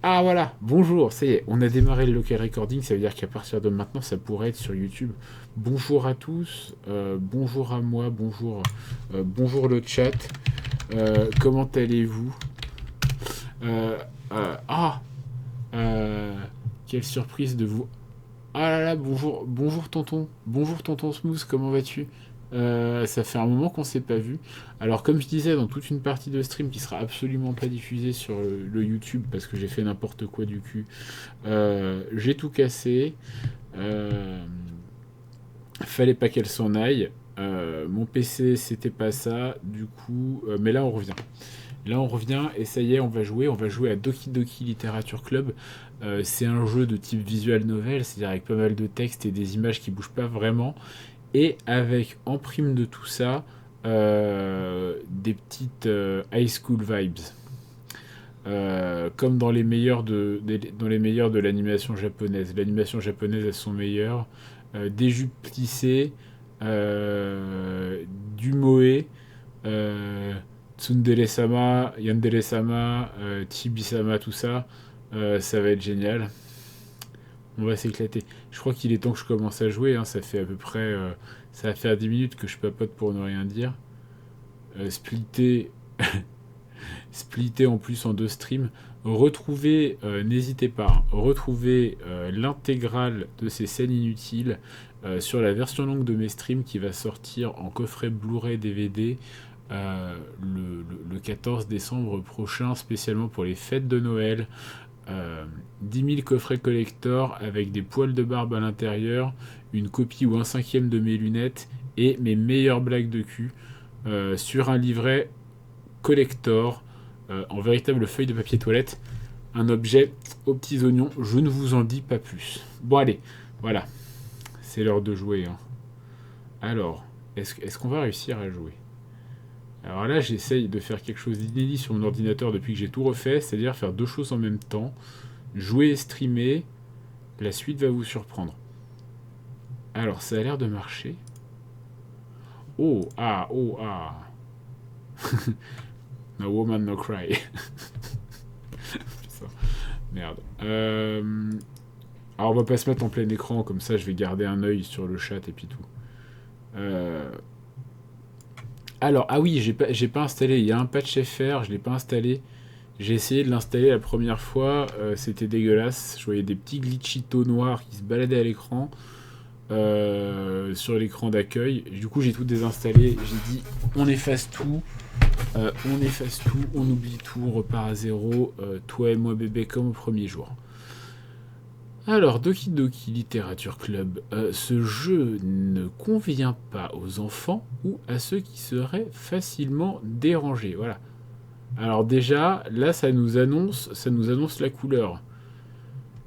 Ah voilà, bonjour, ça y est, on a démarré le local recording, ça veut dire qu'à partir de maintenant, ça pourrait être sur YouTube. Bonjour à tous, bonjour à moi, bonjour le chat, comment allez-vous? euh, ah, euh, quelle surprise de vous. Ah là là, bonjour tonton Smooth, comment vas-tu? Ça fait un moment qu'on s'est pas vu. Alors comme je disais, dans toute une partie de stream qui sera absolument pas diffusée sur le YouTube parce que j'ai fait n'importe quoi du cul, j'ai tout cassé. Euh, Fallait pas qu'elle s'en aille. Mon PC c'était pas ça, du coup, mais là on revient. Là, on revient et ça y est, on va jouer. On va jouer à Doki Doki Literature Club. C'est un jeu de type visual novel, c'est-à-dire avec pas mal de textes et des images qui bougent pas vraiment. Et avec, en prime de tout ça, des petites high school vibes. Comme dans les meilleurs dans les meilleurs de l'animation japonaise. L'animation japonaise, elles sont meilleures. Des jupes plissées, euh, du moe, euh, Tsundere-sama, Yandere-sama, Chibi-sama, tout ça, ça va être génial. On va s'éclater. Je crois qu'il est temps que je commence à jouer, hein. Ça fait à peu près... ça va faire 10 minutes que je papote pour ne rien dire. Splitter, splitter en plus en deux streams. Retrouvez, n'hésitez pas, hein, retrouvez l'intégrale de ces scènes inutiles sur la version longue de mes streams qui va sortir en coffret Blu-ray DVD le 14 décembre prochain, spécialement pour les fêtes de Noël. 10 000 coffrets collector avec des poils de barbe à l'intérieur, une copie ou un cinquième de mes lunettes et mes meilleures blagues de cul sur un livret collector en véritable feuille de papier toilette. Un objet aux petits oignons, je ne vous en dis pas plus. Bon allez, voilà, c'est l'heure de jouer, hein. Alors, est-ce qu'on va réussir à jouer? Alors là, j'essaye de faire quelque chose d'inédit sur mon ordinateur depuis que j'ai tout refait, c'est-à-dire faire deux choses en même temps. Jouer et streamer, la suite va vous surprendre. Alors, ça a l'air de marcher. Oh, ah, oh, ah. No woman, no cry. Putain, merde. Alors, on va pas se mettre en plein écran, comme ça je vais garder un œil sur le chat et puis tout. Euh, Alors, ah oui, j'ai pas installé. Il y a un patch FR, je l'ai pas installé. J'ai essayé de l'installer la première fois, c'était dégueulasse. Je voyais des petits glitchitos noirs qui se baladaient à l'écran, sur l'écran d'accueil. Du coup, j'ai tout désinstallé. J'ai dit, on oublie tout, on repart à zéro. Toi et moi, bébé, comme au premier jour. Alors, Doki Doki Literature Club, ce jeu ne convient pas aux enfants ou à ceux qui seraient facilement dérangés. Voilà. Alors déjà, là, ça nous annonce la couleur.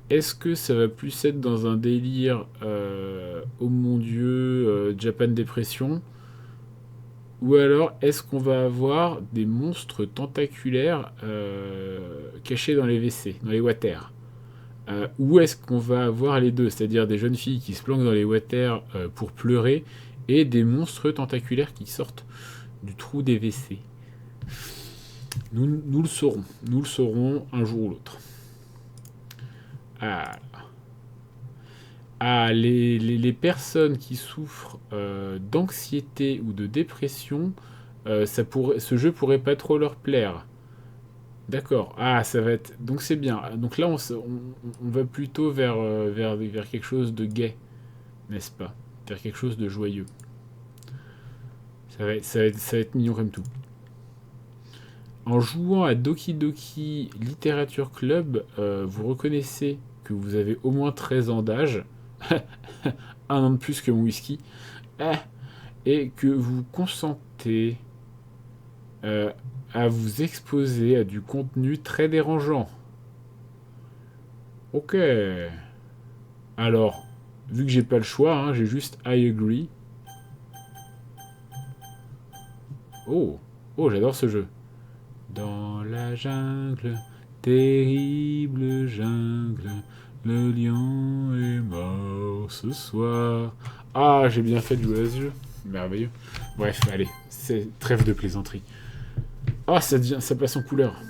Est-ce que ça va plus être dans un délire, oh mon dieu, Japan Dépression, ou alors est-ce qu'on va avoir des monstres tentaculaires cachés dans les WC, dans les water? Ou est-ce qu'on va avoir les deux, c'est-à-dire des jeunes filles qui se planquent dans les water pour pleurer et des monstres tentaculaires qui sortent du trou des WC? Nous le saurons. Nous le saurons un jour ou l'autre. Ah, les personnes qui souffrent d'anxiété ou de dépression, ce jeu pourrait pas trop leur plaire. D'accord. Ah, ça va être. Donc c'est bien. Donc là, on va plutôt vers quelque chose de gai, n'est-ce pas? Vers quelque chose de joyeux. Ça va être mignon comme tout. En jouant à Doki Doki Literature Club, vous reconnaissez que vous avez au moins 13 ans d'âge, un an de plus que mon whisky, et que vous consentez euh, à vous exposer à du contenu très dérangeant. Ok. Alors, vu que j'ai pas le choix, hein, j'ai juste I agree. Oh, oh, j'adore ce jeu. Dans la jungle, terrible jungle, le lion est mort ce soir. Ah, j'ai bien fait de jouer à ce jeu. Merveilleux. Bref, allez, c'est trêve de plaisanterie. Ah, ça passe en couleur.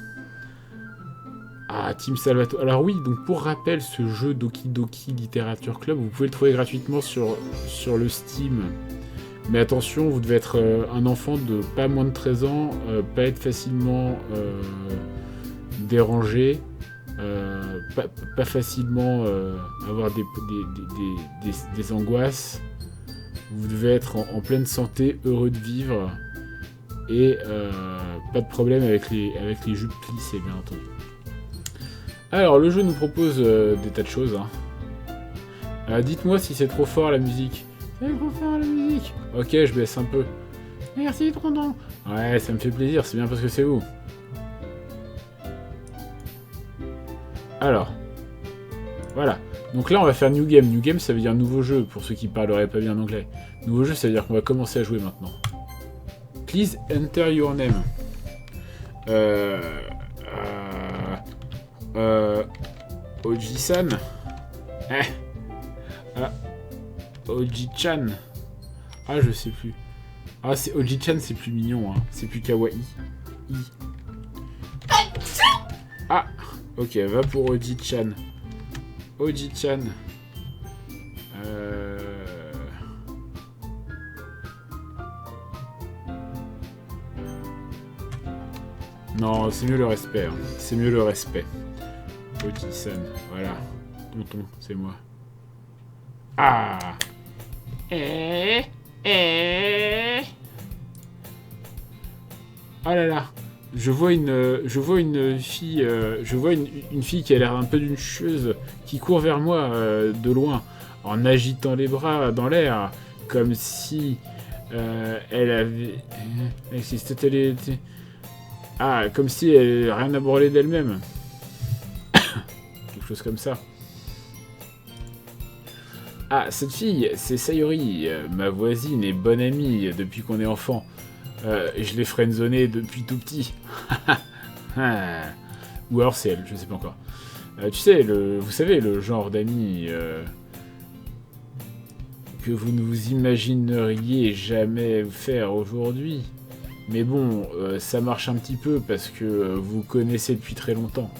Ah, Team Salvatore. Alors oui, donc pour rappel, ce jeu Doki Doki Literature Club, vous pouvez le trouver gratuitement sur le Steam. Mais attention, vous devez être un enfant de pas moins de 13 ans, pas être facilement dérangé, pas facilement avoir des angoisses. Vous devez être en pleine santé, heureux de vivre, et pas de problème avec les jupes plissées, bien entendu. Alors, le jeu nous propose des tas de choses. Hein. Dites-moi si c'est trop fort la musique. C'est trop fort la musique. Ok, je baisse un peu. Merci, Trondon. Ouais, ça me fait plaisir, c'est bien parce que c'est vous. Alors, voilà. Donc là, on va faire New Game. New Game, ça veut dire nouveau jeu, pour ceux qui parleraient pas bien anglais. Nouveau jeu, ça veut dire qu'on va commencer à jouer maintenant. Please enter your name. Oji-san. Oji-chan. Ah, je sais plus. Ah, c'est Oji-chan, c'est plus mignon, hein. C'est plus kawaii. Ah, ok, va pour Oji-chan. Oji-chan. Non, c'est mieux le respect. Hein. C'est mieux le respect. Oji-san, voilà. Tonton, c'est moi. Ah. Ah là là. Je vois une fille, une fille qui a l'air un peu d'une chieuse qui court vers moi de loin en agitant les bras dans l'air comme si elle avait, comme si elle avait rien à branler d'elle-même, quelque chose comme ça. Ah, cette fille, c'est Sayori, ma voisine et bonne amie depuis qu'on est enfant. Je l'ai friendzonée depuis tout petit. Ou alors c'est elle, je sais pas encore. Tu sais, vous savez, le genre d'amis que vous ne vous imagineriez jamais faire aujourd'hui. Mais bon, ça marche un petit peu parce que vous connaissez depuis très longtemps.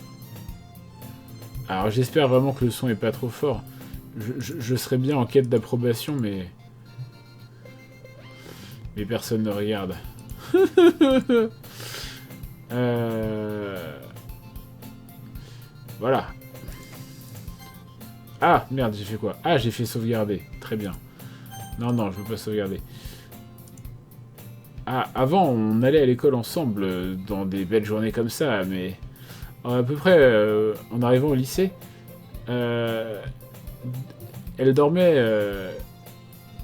Alors j'espère vraiment que le son est pas trop fort. Je serais bien en quête d'approbation, mais personne ne regarde. Voilà. Ah, merde, j'ai fait quoi? Ah, j'ai fait sauvegarder. Très bien. Non, je veux pas sauvegarder. Ah, avant, on allait à l'école ensemble, dans des belles journées comme ça, mais à peu près, en arrivant au lycée, elle dormait...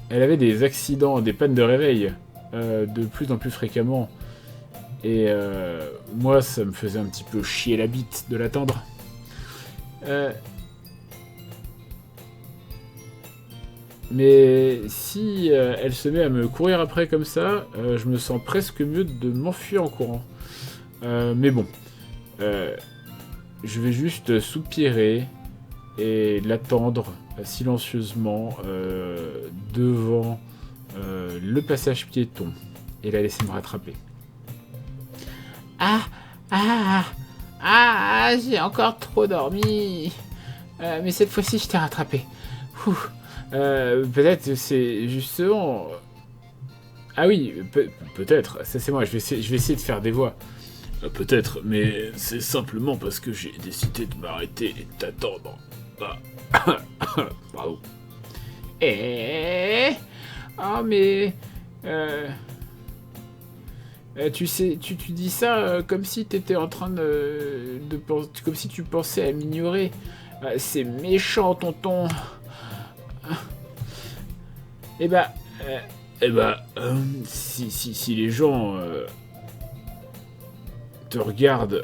elle avait des accidents, des pannes de réveil, de plus en plus fréquemment. Et moi, ça me faisait un petit peu chier la bite de l'attendre. Mais si elle se met à me courir après comme ça, je me sens presque mieux de m'enfuir en courant. Mais bon, je vais juste soupirer et l'attendre silencieusement devant le passage piéton et la laisser me rattraper. J'ai encore trop dormi. Mais cette fois-ci, je t'ai rattrapé. Peut-être c'est justement... Ah oui, peut-être, ça c'est moi, je vais essayer de faire des voix. Peut-être, mais c'est simplement parce que j'ai décidé de m'arrêter et de t'attendre. Pardon. Oh mais... tu sais, tu dis ça comme si t'étais en train de comme si tu pensais à m'ignorer. C'est méchant, tonton. Si les gens te regardent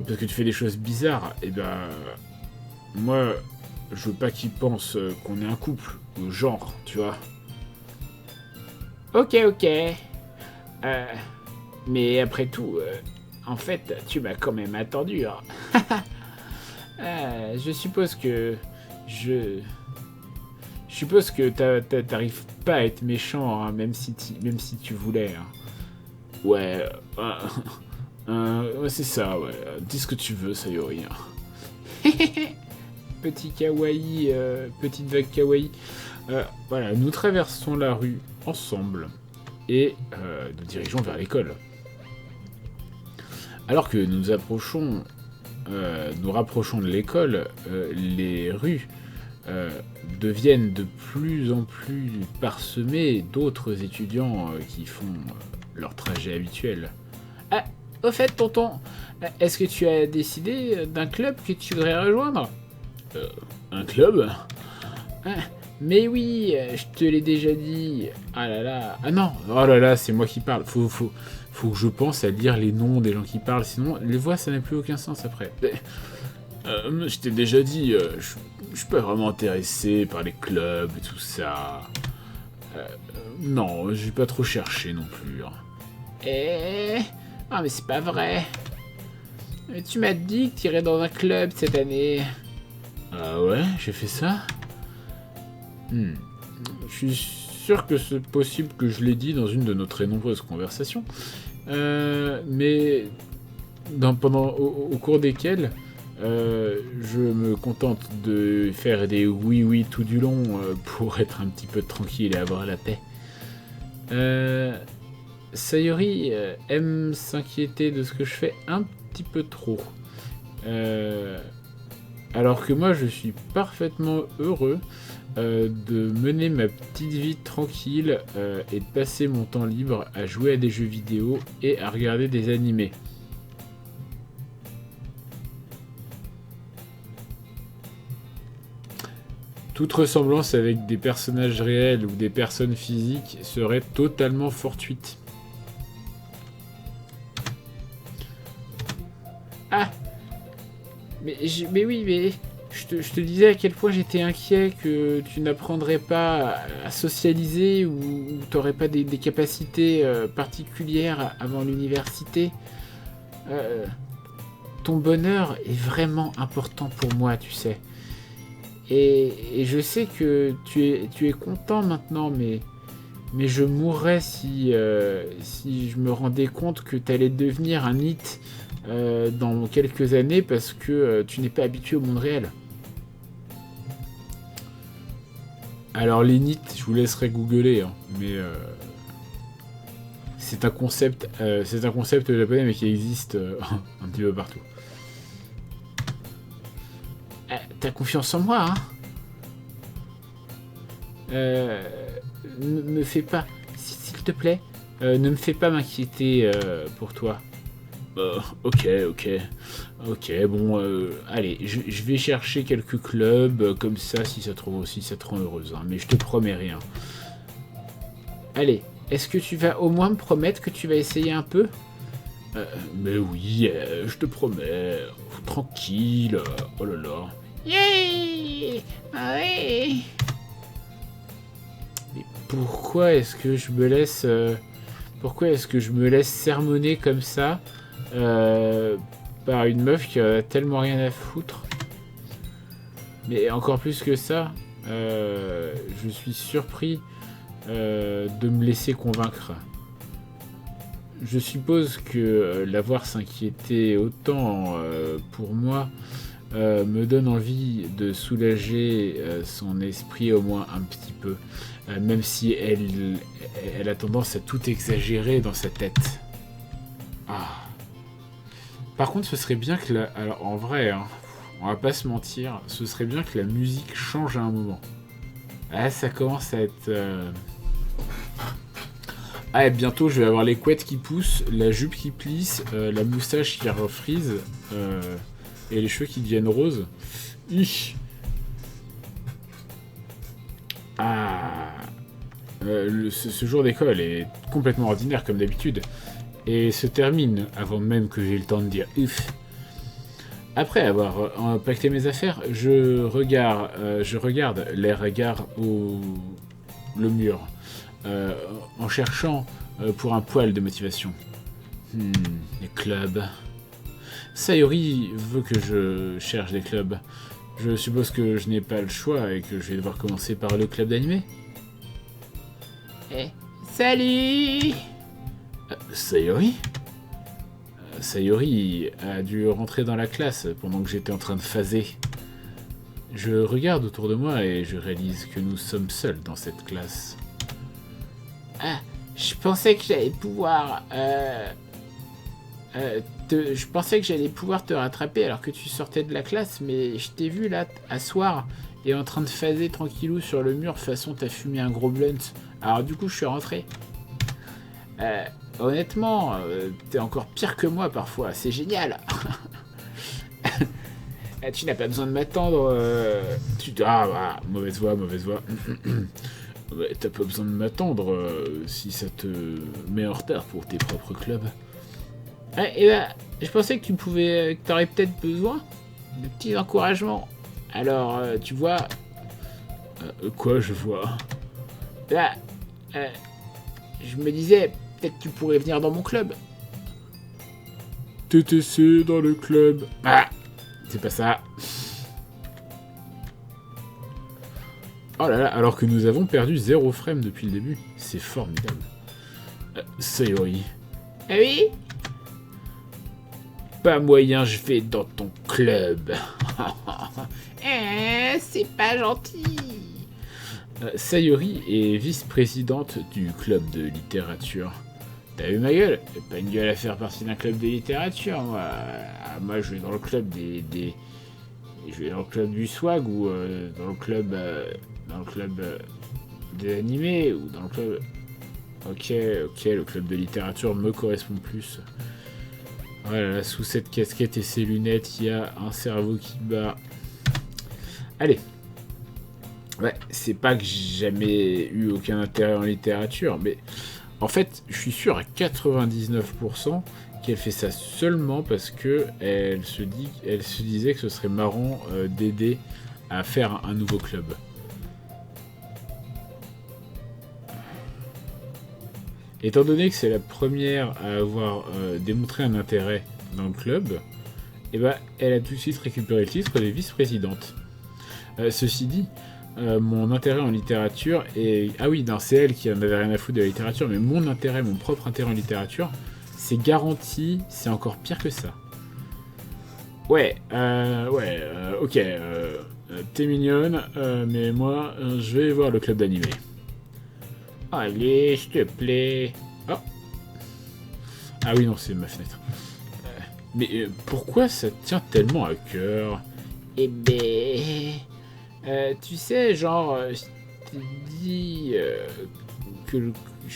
parce que tu fais des choses bizarres, moi, je veux pas qu'ils pensent qu'on est un couple, ou genre, tu vois. Ok. Mais après tout, en fait, tu m'as quand même attendu. Hein. Je suppose que je suppose que t'arrives pas à être méchant, hein, même si tu voulais. Hein. Ouais. Ouais, c'est ça, ouais. Dis ce que tu veux, Sayori. Petit kawaii, petite vague kawaii. Voilà, nous traversons la rue ensemble et nous dirigeons vers l'école. Alors que nous nous rapprochons de l'école, les rues deviennent de plus en plus parsemées d'autres étudiants qui font leur trajet habituel. Ah, au fait, tonton, est-ce que tu as décidé d'un club que tu voudrais rejoindre? Un club? Ah, mais oui, je te l'ai déjà dit. Ah là là. Ah non, oh là là, c'est moi qui parle. Faut que je pense à lire les noms des gens qui parlent, sinon les voix ça n'a plus aucun sens après. Je t'ai déjà dit, je suis pas vraiment intéressé par les clubs et tout ça. Non, j'ai pas trop cherché non plus. Ah mais c'est pas vrai. Mais tu m'as dit que tu irais dans un club cette année. Ah ouais, j'ai fait ça. Je suis sûr que c'est possible que je l'ai dit dans une de nos très nombreuses conversations. Mais au cours desquelles je me contente de faire des oui tout du long pour être un petit peu tranquille et avoir la paix. Sayori aime s'inquiéter de ce que je fais un petit peu trop. Alors que moi je suis parfaitement heureux de mener ma petite vie tranquille et de passer mon temps libre à jouer à des jeux vidéo et à regarder des animés. Toute ressemblance avec des personnages réels ou des personnes physiques serait totalement fortuite. Ah, mais oui, mais je te disais à quel point j'étais inquiet que tu n'apprendrais pas à socialiser ou t'aurais pas des capacités particulières avant l'université. Ton bonheur est vraiment important pour moi, tu sais. Et je sais que tu es content maintenant, mais je mourrais si je me rendais compte que tu allais devenir un hit dans quelques années parce que tu n'es pas habitué au monde réel. Alors les nits, je vous laisserai googler, hein, mais c'est un concept japonais mais qui existe un petit peu partout. T'as confiance en moi, hein? Me fais pas, s'il te plaît, ne me fais pas m'inquiéter pour toi. Ok, bon, allez, je vais chercher quelques clubs comme ça si ça te rend heureuse, hein, mais je te promets rien. Allez, est-ce que tu vas au moins me promettre que tu vas essayer un peu? Mais oui, je te promets, tranquille, oh là là. Yay! Ouais. Mais pourquoi est-ce que je me laisse sermonner comme ça par une meuf qui a tellement rien à foutre? Mais encore plus que ça, je suis surpris de me laisser convaincre. Je suppose que l'avoir s'inquiéter autant pour moi me donne envie de soulager son esprit au moins un petit peu, même si elle a tendance à tout exagérer dans sa tête. Ah. Par contre, ce serait bien que alors en vrai, hein, on va pas se mentir, ce serait bien que la musique change à un moment. Ah, ça commence à être... Ah, et bientôt je vais avoir les couettes qui poussent, la jupe qui plisse, la moustache qui refrise, et les cheveux qui deviennent roses. Ah, ce jour d'école est complètement ordinaire comme d'habitude, et se termine avant même que j'ai le temps de dire ouf. Après avoir empaqueté mes affaires, je regarde les regards le mur, en cherchant pour un poil de motivation. Les clubs. Sayori veut que je cherche des clubs. Je suppose que je n'ai pas le choix et que je vais devoir commencer par le club d'animé. Salut Sayori? Sayori a dû rentrer dans la classe pendant que j'étais en train de phaser. Je regarde autour de moi et je réalise que nous sommes seuls dans cette classe. Ah, je pensais que j'allais pouvoir... je pensais que j'allais pouvoir te rattraper alors que tu sortais de la classe, mais je t'ai vu là, asseoir et en train de phaser tranquillou sur le mur façon t'as fumé un gros blunt. Alors du coup, je suis rentré. Honnêtement, t'es encore pire que moi parfois, c'est génial. Tu n'as pas besoin de m'attendre. Mauvaise voix. T'as pas besoin de m'attendre si ça te met en retard pour tes propres clubs. Je pensais que que t'aurais peut-être besoin de petits encouragements. Alors, tu vois... quoi, je vois? Je me disais, peut-être tu pourrais venir dans mon club. TTC dans le club. Ah, c'est pas ça. Oh là là, alors que nous avons perdu 0 frame depuis le début. C'est formidable. Sayori. Ah oui? Pas moyen, je vais dans ton club. C'est pas gentil. Sayori est vice-présidente du club de littérature. T'as vu ma gueule? J'ai pas une gueule à faire partie d'un club de littérature, moi. Moi, je vais dans le club je vais dans le club du swag ou dans le club des animés ou dans le club... Ok, le club de littérature me correspond plus. Voilà, sous cette casquette et ces lunettes, il y a un cerveau qui bat. Allez. Ouais, c'est pas que j'ai jamais eu aucun intérêt en littérature, mais en fait, je suis sûr à 99% qu'elle fait ça seulement parce que elle se disait que ce serait marrant d'aider à faire un nouveau club. Étant donné que c'est la première à avoir démontré un intérêt dans le club, elle a tout de suite récupéré le titre de vice-présidente. Ceci dit, mon intérêt en littérature est... Ah oui, non, c'est elle qui en avait rien à foutre de la littérature, mais mon propre intérêt en littérature, c'est garanti, c'est encore pire que ça. Ok, t'es mignonne, mais moi, je vais voir le club d'animé. Allez, s'il te plaît. Oh. Ah oui, non, c'est ma fenêtre. Mais pourquoi ça te tient tellement à cœur? Eh ben... tu sais, genre, je t'ai dit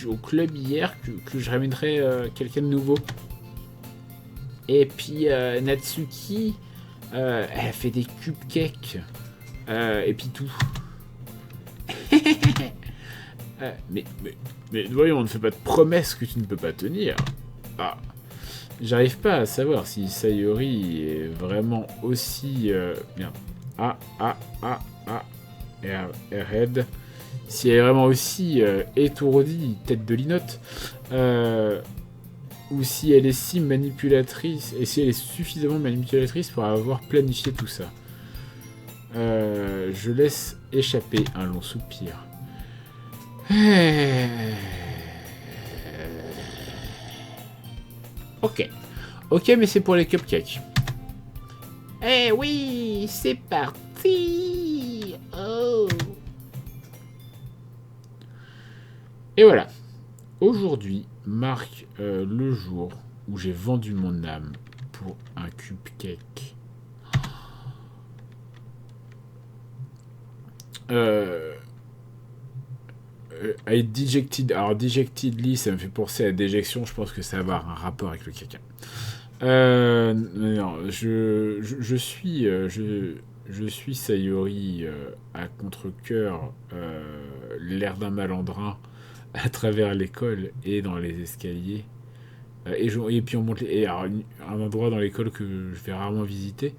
au club hier que je ramènerais quelqu'un de nouveau. Et puis Natsuki, elle a fait des cupcakes. Et puis tout. Mais voyons, on ne fait pas de promesses que tu ne peux pas tenir. Ah, j'arrive pas à savoir si Sayori est vraiment aussi... merde. Red. Si elle est vraiment aussi étourdie, tête de linotte, ou si elle est si manipulatrice, et si elle est suffisamment manipulatrice pour avoir planifié tout ça. Je laisse échapper un long soupir. Ok, mais c'est pour les cupcakes. Eh oui, c'est parti. Oh. Et voilà. Aujourd'hui marque le jour où j'ai vendu mon âme pour un cupcake. Dejected. Alors, dejectedly, ça me fait penser à déjection. Je pense que ça va avoir un rapport avec le caca. Non, je suis Sayori à contre-cœur, l'air d'un malandrin à travers l'école et dans les escaliers. Et puis on monte un endroit dans l'école que je vais rarement visiter.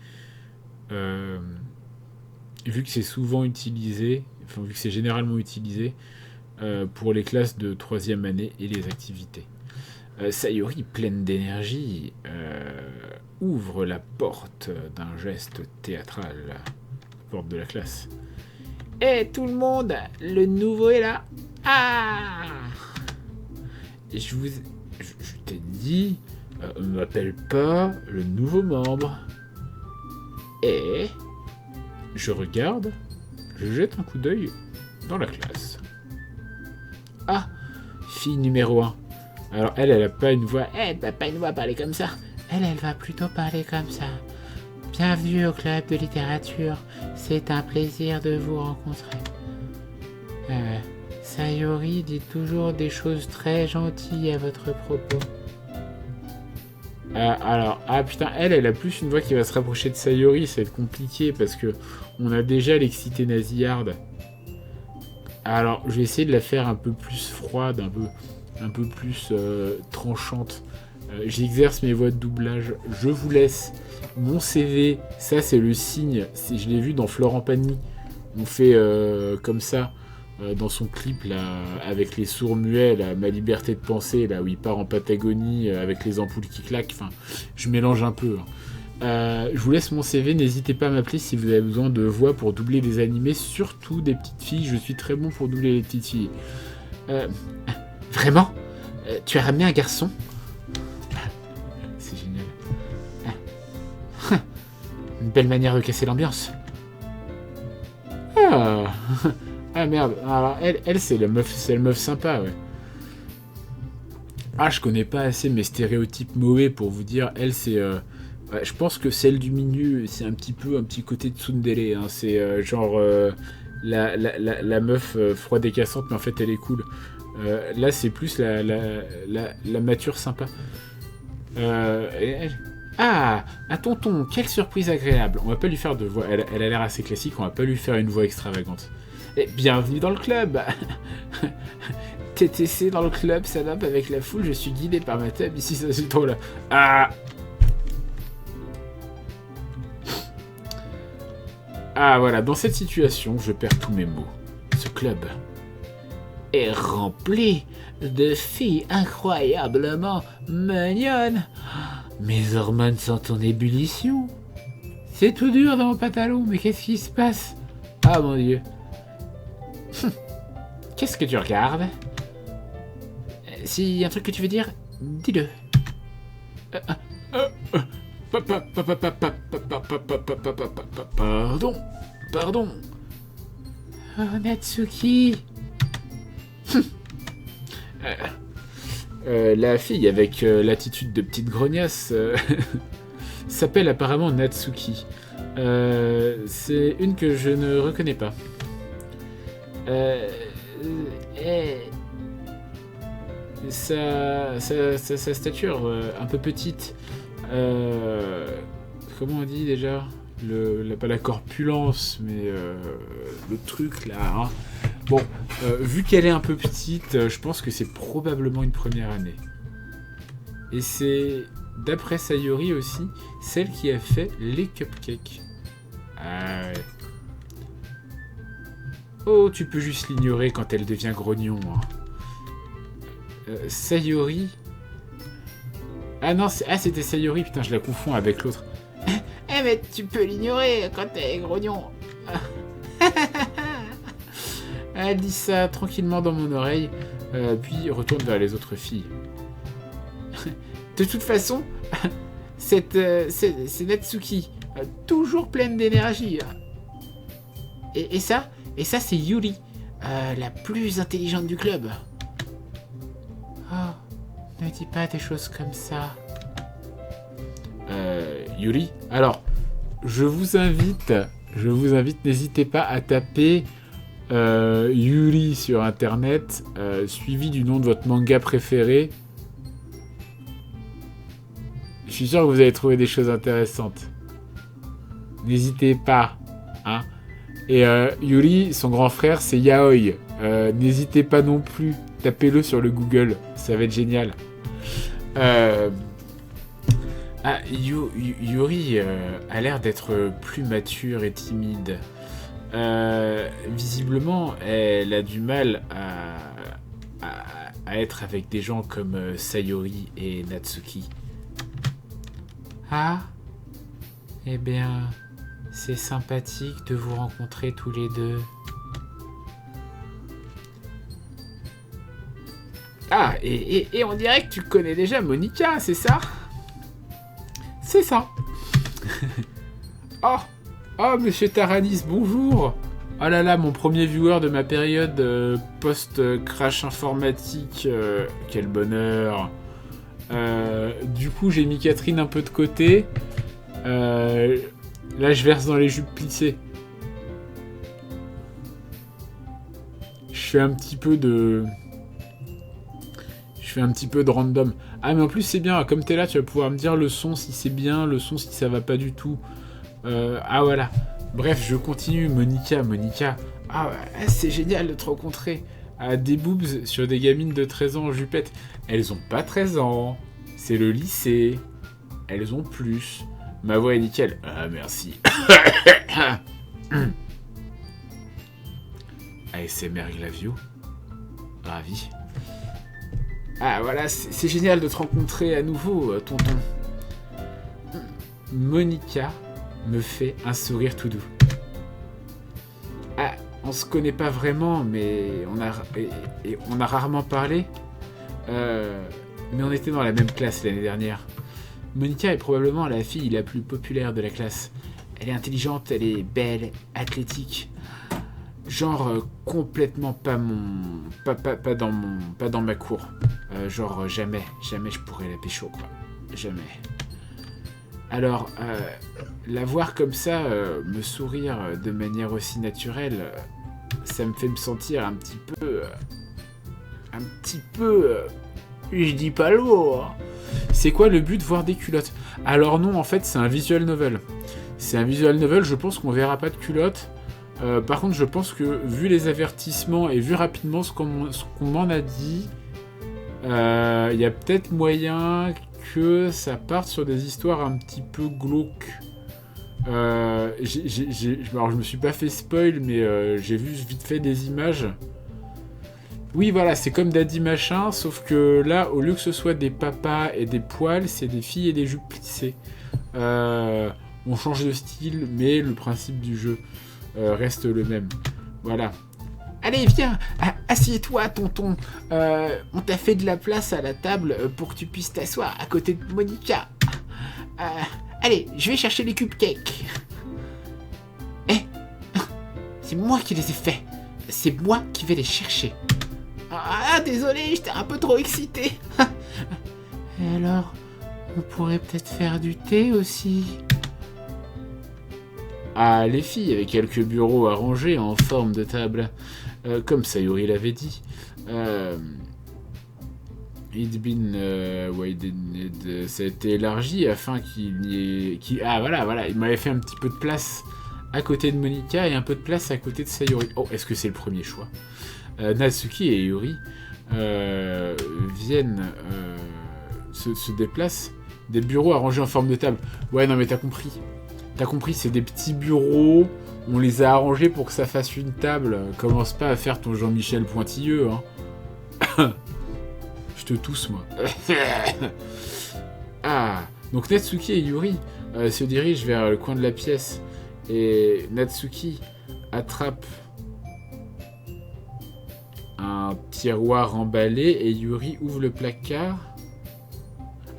Vu que c'est souvent utilisé, vu que c'est généralement utilisé pour les classes de 3e année et les activités. Sayori, pleine d'énergie, ouvre la porte d'un geste théâtral. La porte de la classe. Tout le monde, le nouveau est là. Ah! Je t'ai dit On ne m'appelle pas le nouveau membre. Et je regarde, je jette un coup d'œil dans la classe. Ah, fille numéro 1. Alors elle a pas une voix... Elle va pas une voix parler comme ça. Elle va plutôt parler comme ça. Bienvenue au club de littérature. C'est un plaisir de vous rencontrer. Sayori dit toujours des choses très gentilles à votre propos. Putain, elle a plus une voix qui va se rapprocher de Sayori, ça va être compliqué parce que on a déjà l'excité nasillarde. Alors, je vais essayer de la faire un peu plus froide, un peu plus tranchante. J'exerce mes voix de doublage. Je vous laisse mon CV. Ça, c'est le signe. Je l'ai vu dans Florent Pagny. On fait comme ça dans son clip là, avec les sourds muets, là, Ma liberté de penser, là où il part en Patagonie avec les ampoules qui claquent. Enfin, je mélange un peu. Je vous laisse mon CV. N'hésitez pas à m'appeler si vous avez besoin de voix pour doubler des animés, surtout des petites filles. Je suis très bon pour doubler les petites filles. Vraiment tu as ramené un garçon? C'est génial. Une belle manière de casser l'ambiance. Ah merde. Alors elle c'est la meuf sympa, ouais. Ah, je connais pas assez mes stéréotypes mauvais pour vous dire. Elle c'est ouais, je pense que celle du milieu, c'est un petit côté de tsundere, hein. C'est genre la meuf froide et cassante, mais en fait elle est cool. Là c'est plus la mature sympa. Ah, un tonton, quelle surprise agréable. On va pas lui faire de voix, elle a l'air assez classique, on va pas lui faire une voix extravagante. Et bienvenue dans le club. TTC dans le club, stand-up avec la foule, je suis guidé par ma table, ici ça se trouve là. Ah voilà, dans cette situation, je perds tous mes mots. Ce club est rempli de filles incroyablement mignonnes. Mes hormones sont en ébullition. C'est tout dur dans mon pantalon, mais qu'est-ce qui se passe? Ah mon Dieu. Qu'est-ce que tu regardes? S'il y a un truc que tu veux dire, dis-le. Pardon. Oh, Natsuki. La fille avec l'attitude de petite grognasse s'appelle apparemment Natsuki. C'est une que je ne reconnais pas. Sa stature un peu petite. Comment on dit déjà? Pas la corpulence, mais le truc là. Hein. Bon, vu qu'elle est un peu petite, je pense que c'est probablement une première année. Et c'est, d'après Sayori aussi, celle qui a fait les cupcakes. Ah ouais. Oh, tu peux juste l'ignorer quand elle devient grognon. Hein. Sayori... Ah non, c'était Sayori, putain, je la confonds avec l'autre. Mais tu peux l'ignorer quand elle est grognon. Elle dit ça tranquillement dans mon oreille, puis retourne vers les autres filles. De toute façon, c'est Natsuki, toujours pleine d'énergie. Et ça c'est Yuri, la plus intelligente du club. Oh, ne dis pas des choses comme ça. Yuri, alors, je vous invite, n'hésitez pas à taper Yuri sur internet, suivi du nom de votre manga préféré. Je suis sûr que vous allez trouver des choses intéressantes. N'hésitez pas. Hein. Et Yuri, son grand frère, c'est Yaoi. N'hésitez pas non plus. Tapez-le sur le Google. Ça va être génial. Yuri a l'air d'être plus mature et timide. Visiblement, elle a du mal à être avec des gens comme Sayori et Natsuki. Ah, eh bien, c'est sympathique de vous rencontrer tous les deux. Ah, et on dirait que tu connais déjà Monica, c'est ça? C'est ça. Oh, oh, monsieur Taranis, bonjour. Oh là là, mon premier viewer de ma période post-crash informatique. Quel bonheur. Du coup, j'ai mis Catherine un peu de côté. Là, je verse dans les jupes plissées. Je fais un petit peu de random. Ah, mais en plus, c'est bien. Comme t'es là, tu vas pouvoir me dire le son si c'est bien, le son si ça va pas du tout. Ah, voilà. Bref, je continue. Monica. Ah, c'est génial de te rencontrer. Ah, des boobs sur des gamines de 13 ans en jupette. Elles ont pas 13 ans. C'est le lycée. Elles ont plus. Ma voix est nickel. Ah, merci. ASMR Glavio. Ravi. Ah, voilà, c'est génial de te rencontrer à nouveau, tonton. Monica me fait un sourire tout doux. Ah, on se connaît pas vraiment, mais on a rarement parlé. Mais on était dans la même classe l'année dernière. Monica est probablement la fille la plus populaire de la classe. Elle est intelligente, elle est belle, athlétique. Genre complètement pas dans ma cour. Genre jamais je pourrais la pécho, quoi. Jamais. Alors, la voir comme ça, me sourire de manière aussi naturelle, ça me fait me sentir un petit peu, je dis pas le mot. Hein. C'est quoi le but de voir des culottes? Alors non, en fait, c'est un visual novel. C'est un visual novel, je pense qu'on verra pas de culottes. Par contre, je pense que, vu les avertissements et vu rapidement ce qu'on m'en a dit, il y a peut-être moyen que ça parte sur des histoires un petit peu glauques. Alors, je me suis pas fait spoil, mais j'ai vu vite fait des images. Oui, voilà, c'est comme Daddy Machin, sauf que là, au lieu que ce soit des papas et des poils, c'est des filles et des jupes plissées. On change de style, mais le principe du jeu reste le même. Voilà. Allez, viens, assieds-toi, tonton. On t'a fait de la place à la table pour que tu puisses t'asseoir à côté de Monica. Allez, je vais chercher les cupcakes. C'est moi qui les ai faits. C'est moi qui vais les chercher. Ah, désolé, j'étais un peu trop excité. Et alors, on pourrait peut-être faire du thé aussi. Ah, les filles, avec quelques bureaux arrangés en forme de table. Comme Sayori l'avait dit. Ça a été élargi afin qu'il y ait... Ah, voilà, il m'avait fait un petit peu de place à côté de Monica et un peu de place à côté de Sayori. Oh, est-ce que c'est le premier choix? Natsuki et Yuri viennent se déplacent. Des bureaux arrangés en forme de table. Ouais, non, mais t'as compris. T'as compris, c'est des petits bureaux. On les a arrangés pour que ça fasse une table. Commence pas à faire ton Jean-Michel pointilleux, hein. Je te tousse, moi. Ah, donc Natsuki et Yuri se dirigent vers le coin de la pièce. Et Natsuki attrape un tiroir emballé et Yuri ouvre le placard.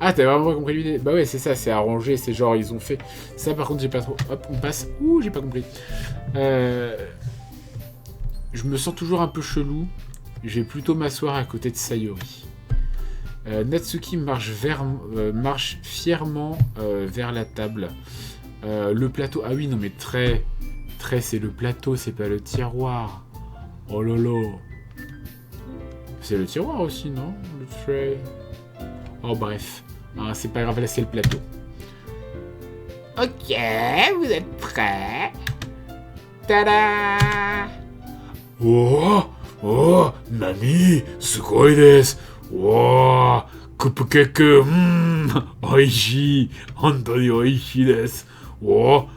Ah, t'as vraiment pas compris l'idée? Bah ouais, c'est ça, c'est arrangé, c'est genre, ils ont fait... Ça, par contre, j'ai pas trop... Hop, on passe... Ouh, j'ai pas compris. Je me sens toujours un peu chelou. Je vais plutôt m'asseoir à côté de Sayori. Natsuki marche fièrement vers la table. Le plateau... Ah oui, non, mais très, c'est le plateau, c'est pas le tiroir. Oh lolo. C'est le tiroir aussi, non? Le tray... Oh, bref. Ah, c'est pas grave, là, c'est le plateau. Ok, vous êtes prêts? Tada! Oh, nani, sugoi desu. Oh, cupcake, oishii, hontou ni oishii desu. Oh,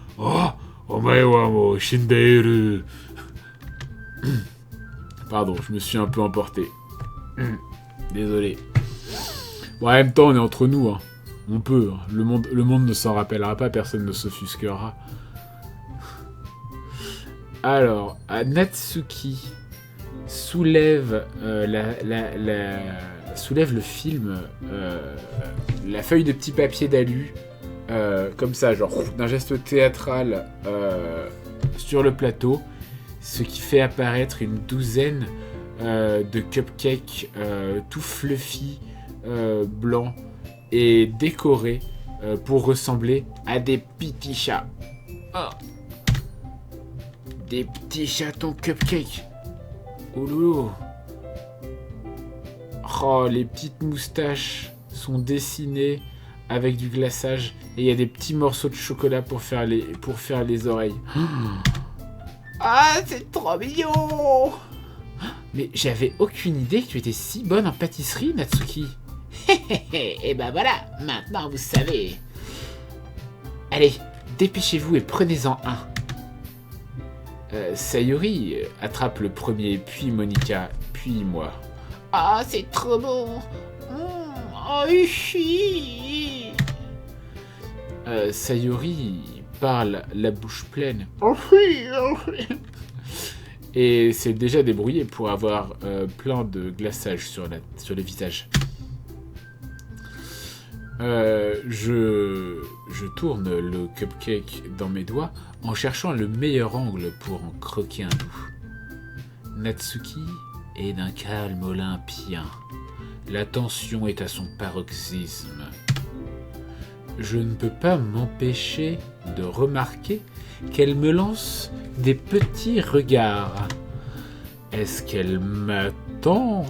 omae wa mou shindeiru. Pardon, je me suis un peu emporté. Désolé. Bon, en même temps, on est entre nous, hein. On peut. Hein. Le monde ne s'en rappellera pas, personne ne s'offusquera. Alors, Natsuki soulève soulève le film, la feuille de petit papier d'alu comme ça, genre d'un geste théâtral sur le plateau, ce qui fait apparaître une douzaine de cupcakes tout fluffy, blancs et décorés pour ressembler à des petits chats. Oh. Des petits chatons cupcakes. Oh loulou. Oh, les petites moustaches sont dessinées avec du glaçage et il y a des petits morceaux de chocolat pour faire les oreilles. Ah, c'est trop mignon! Mais j'avais aucune idée que tu étais si bonne en pâtisserie, Natsuki. Et ben voilà, maintenant vous savez. Allez, dépêchez-vous et prenez-en un. Sayori attrape le premier, puis Monica, puis moi. Ah, c'est trop bon. Oh, oui. Sayori parle la bouche pleine. Oh oui, oh oui. Et s'est déjà débrouillé pour avoir plein de glaçage sur le visage. Je tourne le cupcake dans mes doigts en cherchant le meilleur angle pour en croquer un bout. Natsuki est d'un calme olympien. La tension est à son paroxysme. Je ne peux pas m'empêcher de remarquer qu'elle me lance des petits regards. Est-ce qu'elle m'attend?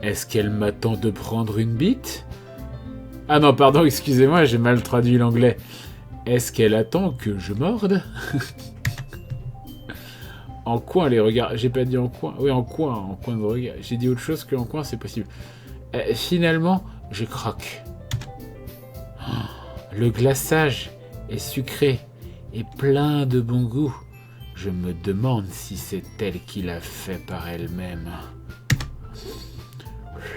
Est-ce qu'elle m'attend de prendre une bite? Ah non, pardon, excusez-moi, j'ai mal traduit l'anglais. Est-ce qu'elle attend que je morde? En coin, les regards. J'ai pas dit en coin. Oui, en coin de regard. J'ai dit autre chose qu'en coin, c'est possible. Finalement, je croque. Le glaçage est sucré et plein de bon goût. Je me demande si c'est elle qui l'a fait par elle-même.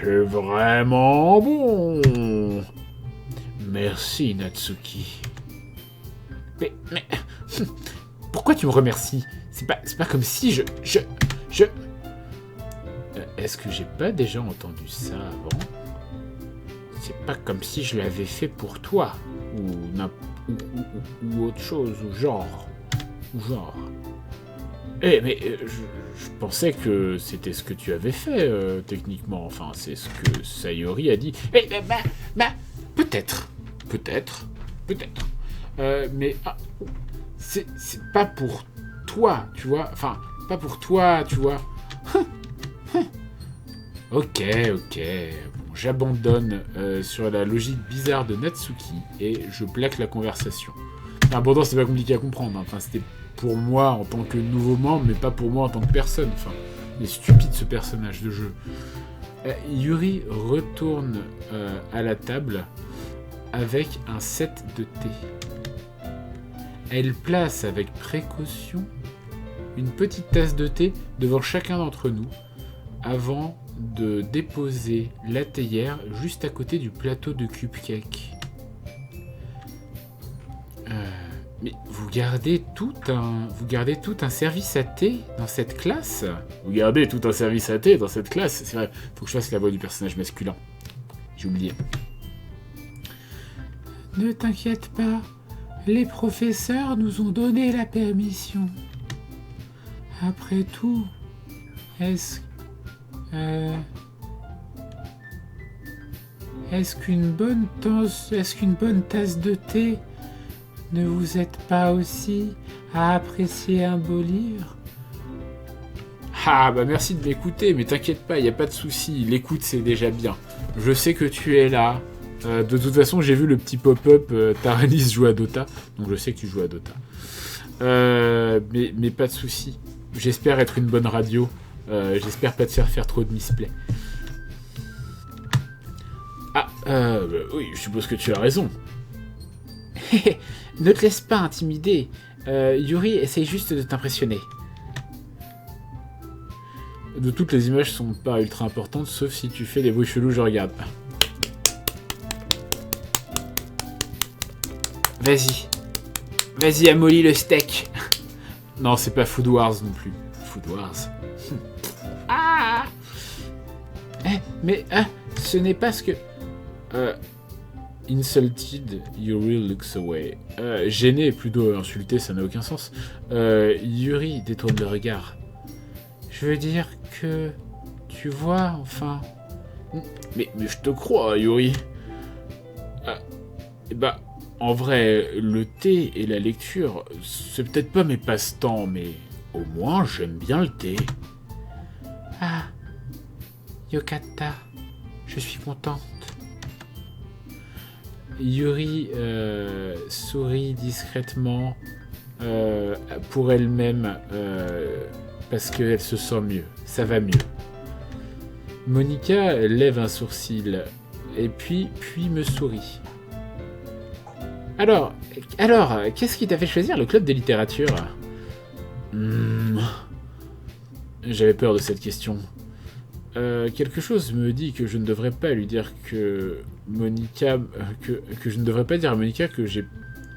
C'est vraiment bon. Merci, Natsuki. Mais pourquoi tu me remercies? C'est pas comme si je... Est-ce que j'ai pas déjà entendu ça avant? C'est pas comme si je l'avais fait pour toi, ou autre chose, ou genre. Mais je pensais que c'était ce que tu avais fait, techniquement. Enfin, c'est ce que Sayori a dit. Peut-être. Mais c'est pas pour toi, tu vois. Enfin, pas pour toi, tu vois. Ok. Bon, j'abandonne sur la logique bizarre de Natsuki et je plaque la conversation. Enfin, pourtant, c'est pas compliqué à comprendre. Hein. Enfin, c'était pour moi en tant que nouveau membre, mais pas pour moi en tant que personne. Enfin, il est stupide ce personnage de jeu. Yuri retourne à la table avec un set de thé. Elle place avec précaution une petite tasse de thé devant chacun d'entre nous avant de déposer la théière juste à côté du plateau de cupcake. Mais vous gardez tout un service à thé dans cette classe? Vous gardez tout un service à thé dans cette classe? C'est vrai, faut que je fasse la voix du personnage masculin. J'ai oublié. Ne t'inquiète pas, les professeurs nous ont donné la permission. Après tout, est-ce qu'une bonne tasse de thé ne vous aide pas aussi à apprécier un beau livre? Ah bah merci de m'écouter, mais t'inquiète pas, y a pas de souci. L'écoute c'est déjà bien. Je sais que tu es là. De toute façon, j'ai vu le petit pop-up Taranis joue à Dota, donc je sais que tu joues à Dota. Mais pas de souci. J'espère être une bonne radio. J'espère pas te faire trop de misplay. Oui, je suppose que tu as raison. Ne te laisse pas intimider. Yuri essaye juste de t'impressionner. De toutes les images sont pas ultra importantes, sauf si tu fais des bruits chelous, je regarde. Vas-y, amollis le steak. Non, c'est pas Food Wars non plus. Food Wars. Mais ce n'est pas ce que... Insulted, Yuri looks away. Gêné, plutôt insulté, ça n'a aucun sens. Yuri détourne le regard. Je veux dire que... Tu vois, enfin... Mais je te crois, Yuri. Bah, en vrai, le thé et la lecture, c'est peut-être pas mes passe-temps, mais au moins j'aime bien le thé. Ah, Yokata, je suis contente. Yuri sourit discrètement pour elle-même parce qu'elle se sent mieux, ça va mieux. Monica lève un sourcil et puis me sourit. Alors, qu'est-ce qui t'a fait choisir le club de littérature ? J'avais peur de cette question. Quelque chose me dit que je ne devrais pas lui dire que Monica... que je ne devrais pas dire à Monica que j'ai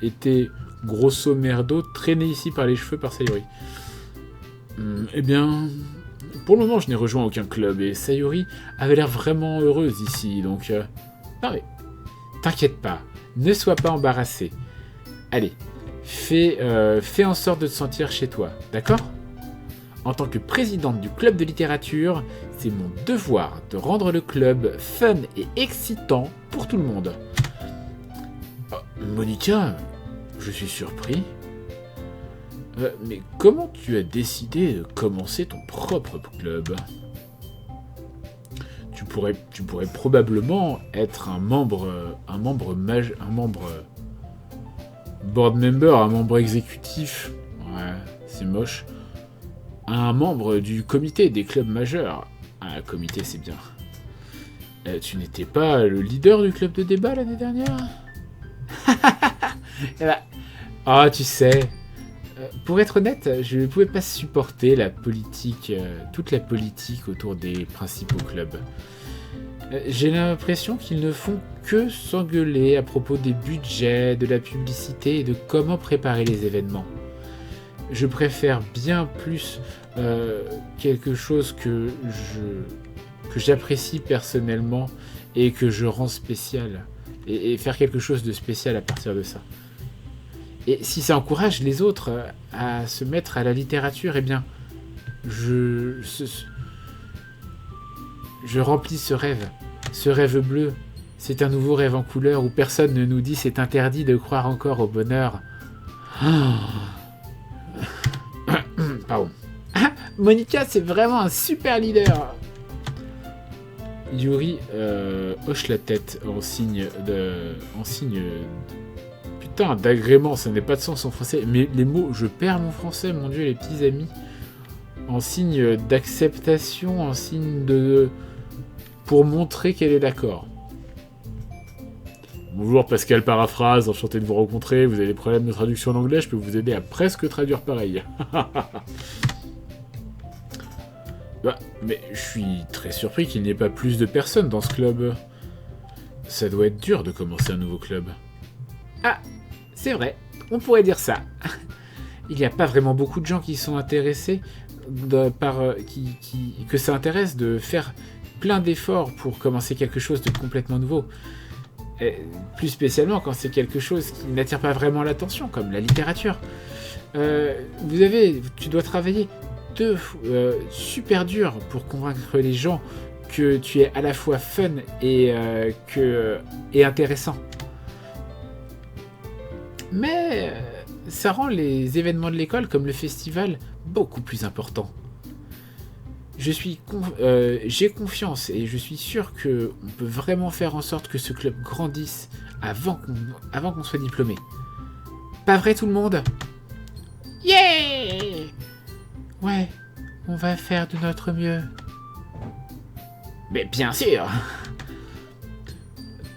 été, grosso merdo, traîné ici par les cheveux par Sayuri. Eh bien... Pour le moment, je n'ai rejoint aucun club, et Sayuri avait l'air vraiment heureuse ici, donc... Non mais... T'inquiète pas, ne sois pas embarrassé. Allez, fais en sorte de te sentir chez toi, d'accord ? En tant que présidente du club de littérature, c'est mon devoir de rendre le club fun et excitant pour tout le monde. Monica, je suis surpris. Mais comment tu as décidé de commencer ton propre club ? Tu pourrais probablement être un membre board member, un membre exécutif. Ouais, c'est moche. Un membre du comité des clubs majeurs. Ah, comité, c'est bien. Tu n'étais pas le leader du club de débat l'année dernière ? Ah, tu sais, pour être honnête, je ne pouvais pas supporter la politique, toute la politique autour des principaux clubs. J'ai l'impression qu'ils ne font que s'engueuler à propos des budgets, de la publicité et de comment préparer les événements. Je préfère bien plus quelque chose que j'apprécie personnellement et que je rends spécial. Et faire quelque chose de spécial à partir de ça. Et si ça encourage les autres à se mettre à la littérature, eh bien, je remplis ce rêve bleu. C'est un nouveau rêve en couleur où personne ne nous dit c'est interdit de croire encore au bonheur. Pardon. Monica, c'est vraiment un super leader. Yuri hoche la tête en signe putain, d'agrément, ça n'a pas de sens en français. Mais les mots, je perds mon français, mon dieu, les petits amis. En signe d'acceptation, en signe de... pour montrer qu'elle est d'accord. Bonjour Pascal Paraphrase, enchanté de vous rencontrer. Vous avez des problèmes de traduction en anglais, je peux vous aider à presque traduire pareil. Bah, mais je suis très surpris qu'il n'y ait pas plus de personnes dans ce club. Ça doit être dur de commencer un nouveau club. Ah, c'est vrai, on pourrait dire ça. Il n'y a pas vraiment beaucoup de gens qui sont intéressés que ça intéresse de faire plein d'efforts pour commencer quelque chose de complètement nouveau. Et plus spécialement quand c'est quelque chose qui n'attire pas vraiment l'attention, comme la littérature. Tu dois travailler super dur pour convaincre les gens que tu es à la fois fun et intéressant. Mais ça rend les événements de l'école, comme le festival, beaucoup plus importants. J'ai confiance et je suis sûr qu'on peut vraiment faire en sorte que ce club grandisse avant qu'on soit diplômé. Pas vrai tout le monde ? Yeah ! Ouais, on va faire de notre mieux. Mais bien sûr !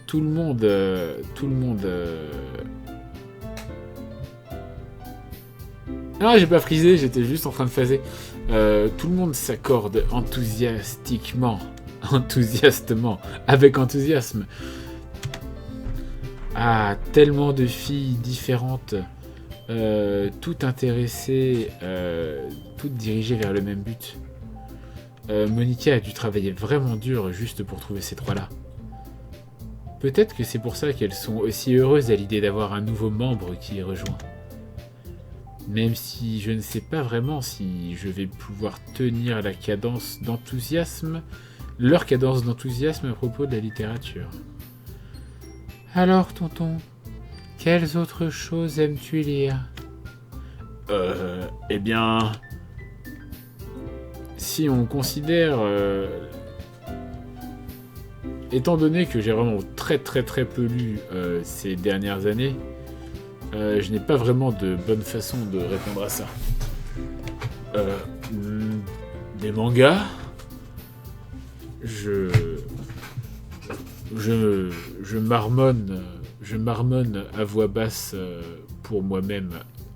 Tout le monde... Ah, j'ai pas frisé, j'étais juste en train de phaser. Tout le monde s'accorde enthousiastement, avec enthousiasme. Ah, tellement de filles différentes, toutes intéressées, toutes dirigées vers le même but. Monica a dû travailler vraiment dur juste pour trouver ces trois-là. Peut-être que c'est pour ça qu'elles sont aussi heureuses à l'idée d'avoir un nouveau membre qui les rejoint. Même si je ne sais pas vraiment si je vais pouvoir tenir la cadence d'enthousiasme, leur cadence d'enthousiasme à propos de la littérature. Alors, tonton, quelles autres choses aimes-tu lire? Eh bien... Si on considère... étant donné que j'ai vraiment très peu lu ces dernières années, je n'ai pas vraiment de bonne façon de répondre à ça. Des mangas, je marmonne à voix basse pour moi-même,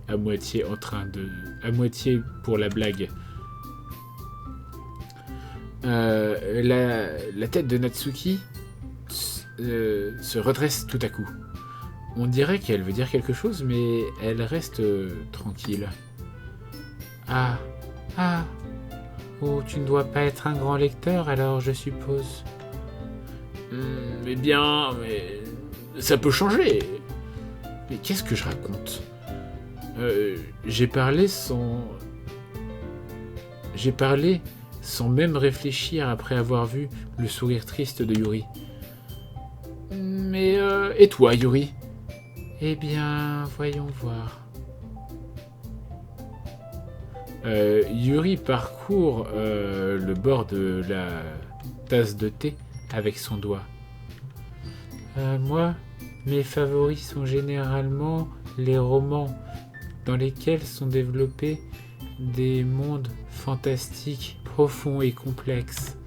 à moitié pour la blague. La tête de Natsuki se redresse tout à coup. On dirait qu'elle veut dire quelque chose, mais elle reste tranquille. Ah, oh, tu ne dois pas être un grand lecteur, alors je suppose. Eh bien, mais ça peut changer. Mais qu'est-ce que je raconte? J'ai parlé sans même réfléchir après avoir vu le sourire triste de Yuri. Mais et toi, Yuri? Eh bien, voyons voir. Yuri parcourt le bord de la tasse de thé avec son doigt. Moi, mes favoris sont généralement les romans dans lesquels sont développés des mondes fantastiques, profonds et complexes.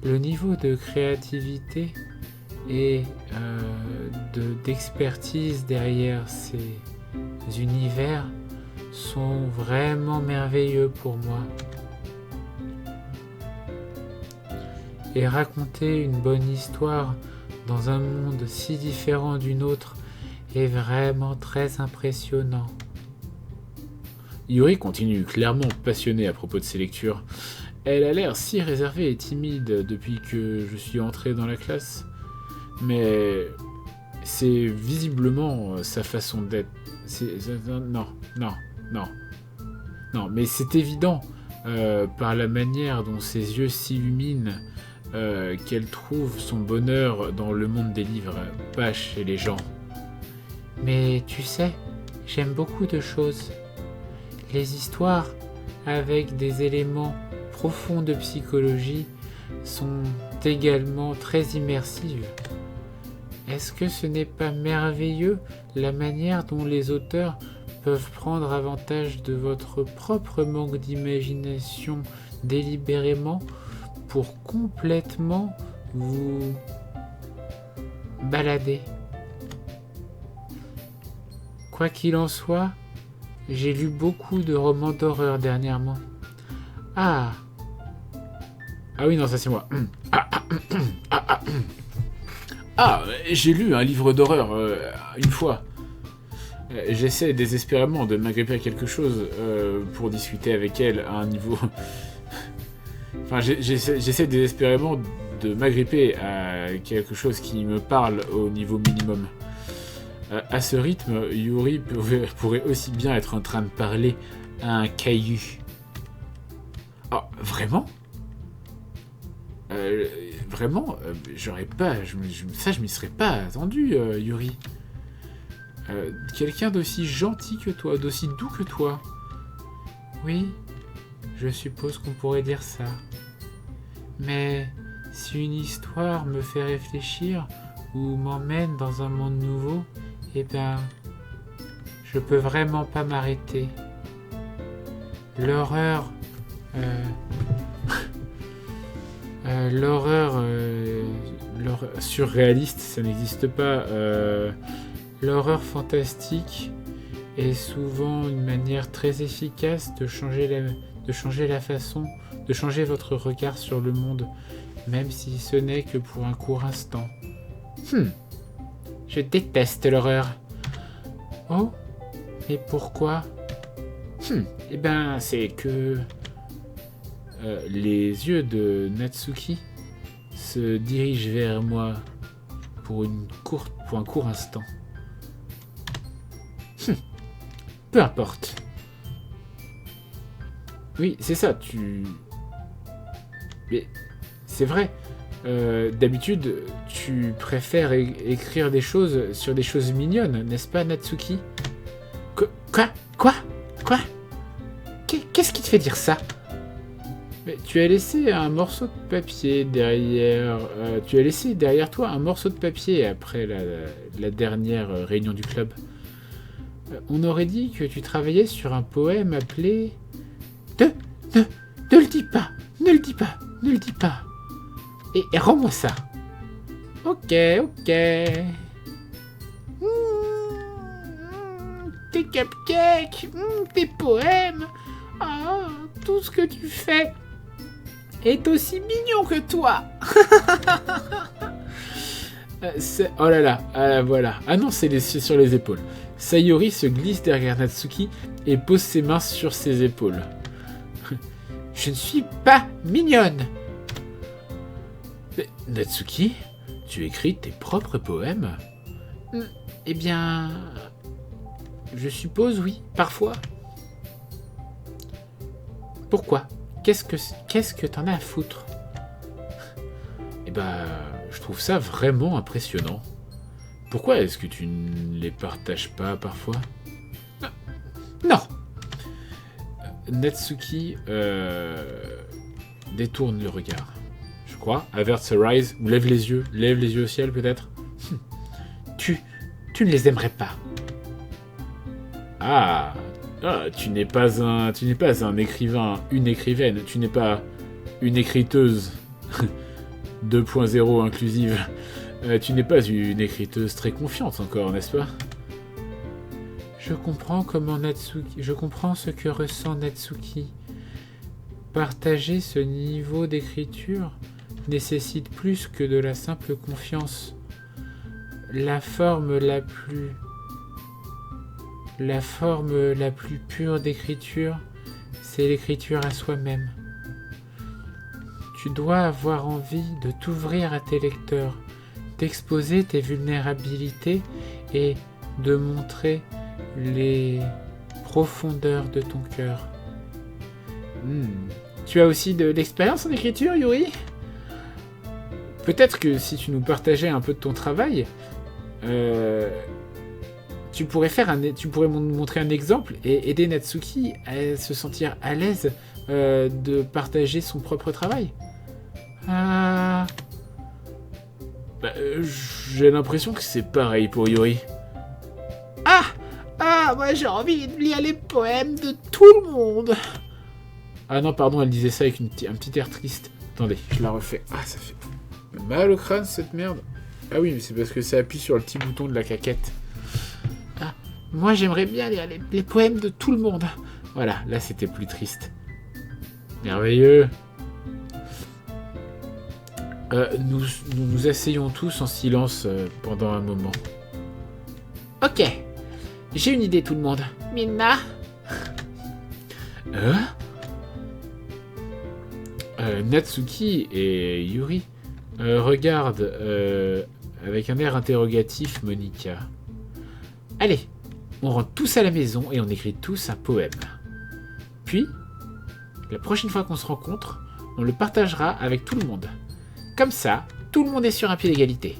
Le niveau de créativité et d'expertise derrière ces univers sont vraiment merveilleux pour moi. Et raconter une bonne histoire dans un monde si différent du nôtre est vraiment très impressionnant. Yuri continue, clairement passionnée à propos de ses lectures. Elle a l'air si réservée et timide depuis que je suis entré dans la classe. Mais c'est visiblement sa façon d'être. Non, mais c'est évident par la manière dont ses yeux s'illuminent qu'elle trouve son bonheur dans le monde des livres, pas chez les gens. Mais tu sais, j'aime beaucoup de choses. Les histoires avec des éléments profonds de psychologie sont également très immersives. Est-ce que ce n'est pas merveilleux la manière dont les auteurs peuvent prendre avantage de votre propre manque d'imagination délibérément pour complètement vous balader? Quoi qu'il en soit, j'ai lu beaucoup de romans d'horreur dernièrement. Ah oui, non, ça c'est moi. J'ai lu un livre d'horreur une fois. J'essaie désespérément de m'agripper à quelque chose pour discuter avec elle à un niveau... Enfin, j'essaie désespérément de m'agripper à quelque chose qui me parle au niveau minimum. À ce rythme, Yuri pourrait aussi bien être en train de parler à un caillou. Ah, vraiment? Vraiment, j'aurais pas... je m'y serais pas attendu, Yuri. Quelqu'un d'aussi gentil que toi, d'aussi doux que toi. Oui, je suppose qu'on pourrait dire ça. Mais si une histoire me fait réfléchir ou m'emmène dans un monde nouveau, eh ben, je peux vraiment pas m'arrêter. L'horreur... l'horreur surréaliste, ça n'existe pas. L'horreur fantastique est souvent une manière très efficace de changer votre regard sur le monde, même si ce n'est que pour un court instant. Je déteste l'horreur. Oh, et pourquoi? Eh ben, c'est que les yeux de Natsuki se dirigent vers moi pour un court instant. Peu importe. Oui, c'est ça, Mais c'est vrai. D'habitude, tu préfères écrire des choses sur des choses mignonnes, n'est-ce pas, Natsuki? Quoi? Qu'est-ce qui te fait dire ça? Mais tu as laissé un morceau de papier derrière... tu as laissé derrière toi un morceau de papier après la dernière réunion du club. On aurait dit que tu travaillais sur un poème appelé... Ne le dis pas. Ne le dis pas. Et rends-moi ça. Ok. Tes cupcakes, tes poèmes, tout ce que tu fais est aussi mignon que toi. Oh là là, voilà. Ah non, c'est sur les épaules. Sayori se glisse derrière Natsuki et pose ses mains sur ses épaules. Je ne suis pas mignonne. Mais, Natsuki, tu écris tes propres poèmes? Eh bien... Je suppose, oui, parfois. Pourquoi? Qu'est-ce que t'en as à foutre? Eh ben, je trouve ça vraiment impressionnant. Pourquoi est-ce que tu ne les partages pas parfois? Non. Natsuki détourne le regard. Je crois. Averts her eyes. Ou lève les yeux au ciel peut-être. Tu ne les aimerais pas. Tu n'es pas un écrivain, une écrivaine. Tu n'es pas une écriteuse 2.0 inclusive. Tu n'es pas une écriteuse très confiante encore, n'est-ce pas? Je comprends ce que ressent Natsuki. Partager ce niveau d'écriture nécessite plus que de la simple confiance. La forme la plus pure d'écriture, c'est l'écriture à soi-même. Tu dois avoir envie de t'ouvrir à tes lecteurs, d'exposer tes vulnérabilités et de montrer les profondeurs de ton cœur. Tu as aussi de l'expérience en écriture, Yuri? Peut-être que si tu nous partageais un peu de ton travail, tu pourrais nous montrer un exemple et aider Natsuki à se sentir à l'aise de partager son propre travail. J'ai l'impression que c'est pareil pour Yuri. Moi j'ai envie de lire les poèmes de tout le monde. Ah non, pardon, elle disait ça avec un petit air triste. Attendez, je la refais. Ça fait mal au crâne cette merde. Ah oui, mais c'est parce que ça appuie sur le petit bouton de la caquette. Moi j'aimerais bien lire les poèmes de tout le monde. Voilà, là c'était plus triste. Merveilleux. Nous asseyons tous en silence pendant un moment. Ok, j'ai une idée tout le monde. Minna. Natsuki et Yuri regardent avec un air interrogatif Monika. Allez, on rentre tous à la maison et on écrit tous un poème. Puis, la prochaine fois qu'on se rencontre, on le partagera avec tout le monde. Comme ça, tout le monde est sur un pied d'égalité.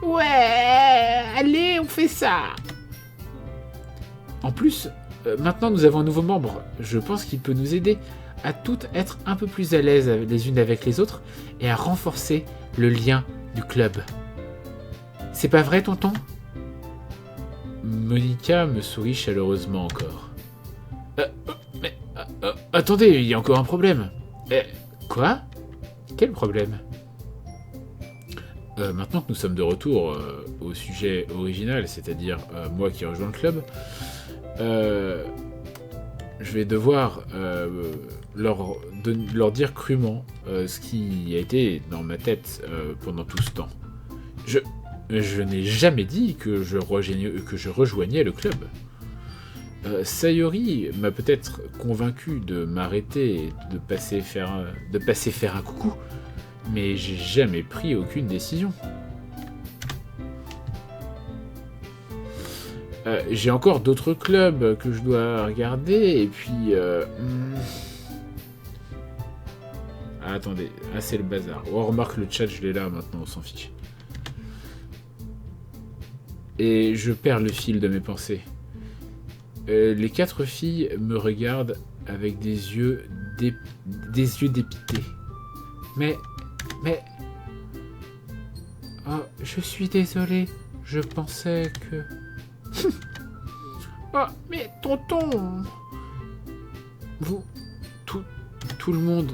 Ouais, allez, on fait ça. En plus, maintenant nous avons un nouveau membre. Je pense qu'il peut nous aider à toutes être un peu plus à l'aise les unes avec les autres et à renforcer le lien du club. C'est pas vrai, tonton? Monika me sourit chaleureusement encore. Mais attendez, il y a encore un problème. Quoi? Quel problème? Maintenant que nous sommes de retour au sujet original, c'est-à-dire moi qui rejoins le club, je vais devoir leur dire crûment ce qui a été dans ma tête pendant tout ce temps. Je n'ai jamais dit que je rejoignais le club. Sayori m'a peut-être convaincu de m'arrêter et de passer faire un coucou, mais j'ai jamais pris aucune décision. J'ai encore d'autres clubs que je dois regarder, et puis... Ah, attendez, c'est le bazar. Oh, remarque, le chat, je l'ai là, maintenant, on s'en fiche. Et je perds le fil de mes pensées. Les 4 filles me regardent avec des yeux dépités. Mais... Oh, je suis désolé, je pensais que... Oh, mais tonton... Vous... Tout le monde...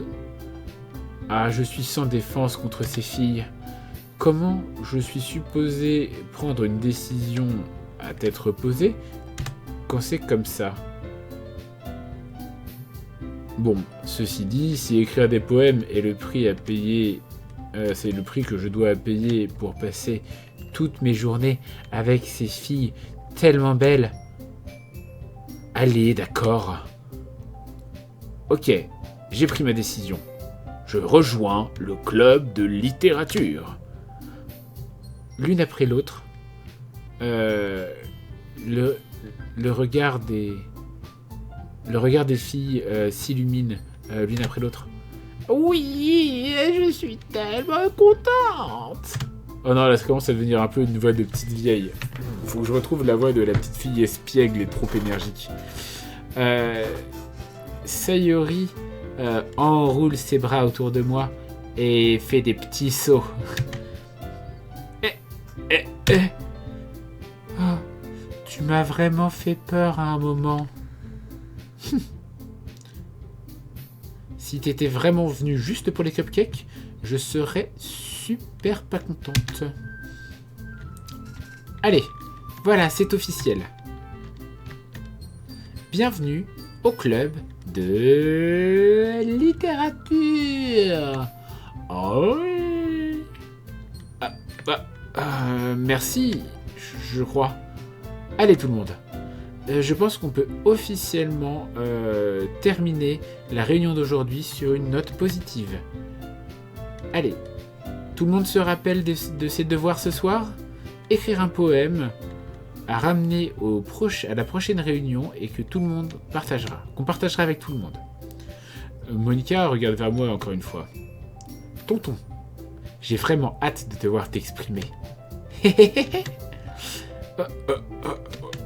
Ah, je suis sans défense contre ces filles. Comment je suis supposé prendre une décision à tête reposée quand c'est comme ça? Bon, ceci dit, si écrire des poèmes est le prix à payer... c'est le prix que je dois payer pour passer toutes mes journées avec ces filles tellement belles... Allez, d'accord. Ok, j'ai pris ma décision. Je rejoins le club de littérature. L'une après l'autre, le regard des filles s'illumine l'une après l'autre. Oui, je suis tellement contente. Oh non, là ça commence à devenir un peu une voix de petite vieille. Faut que je retrouve la voix de la petite fille espiègle et trop énergique. Sayori enroule ses bras autour de moi et fait des petits sauts. Oh, tu m'as vraiment fait peur à un moment. Si t'étais vraiment venu juste pour les cupcakes, je serais super pas contente. Allez, voilà, c'est officiel. Bienvenue au club de littérature. Oh oui. Merci, je crois. Allez tout le monde. Je pense qu'on peut officiellement terminer la réunion d'aujourd'hui sur une note positive. Allez, tout le monde se rappelle de ses devoirs ce soir? Écrire un poème à ramener à la prochaine réunion et que tout le monde partagera. Qu'on partagera avec tout le monde. Monica regarde vers moi encore une fois. Tonton, j'ai vraiment hâte de te voir t'exprimer.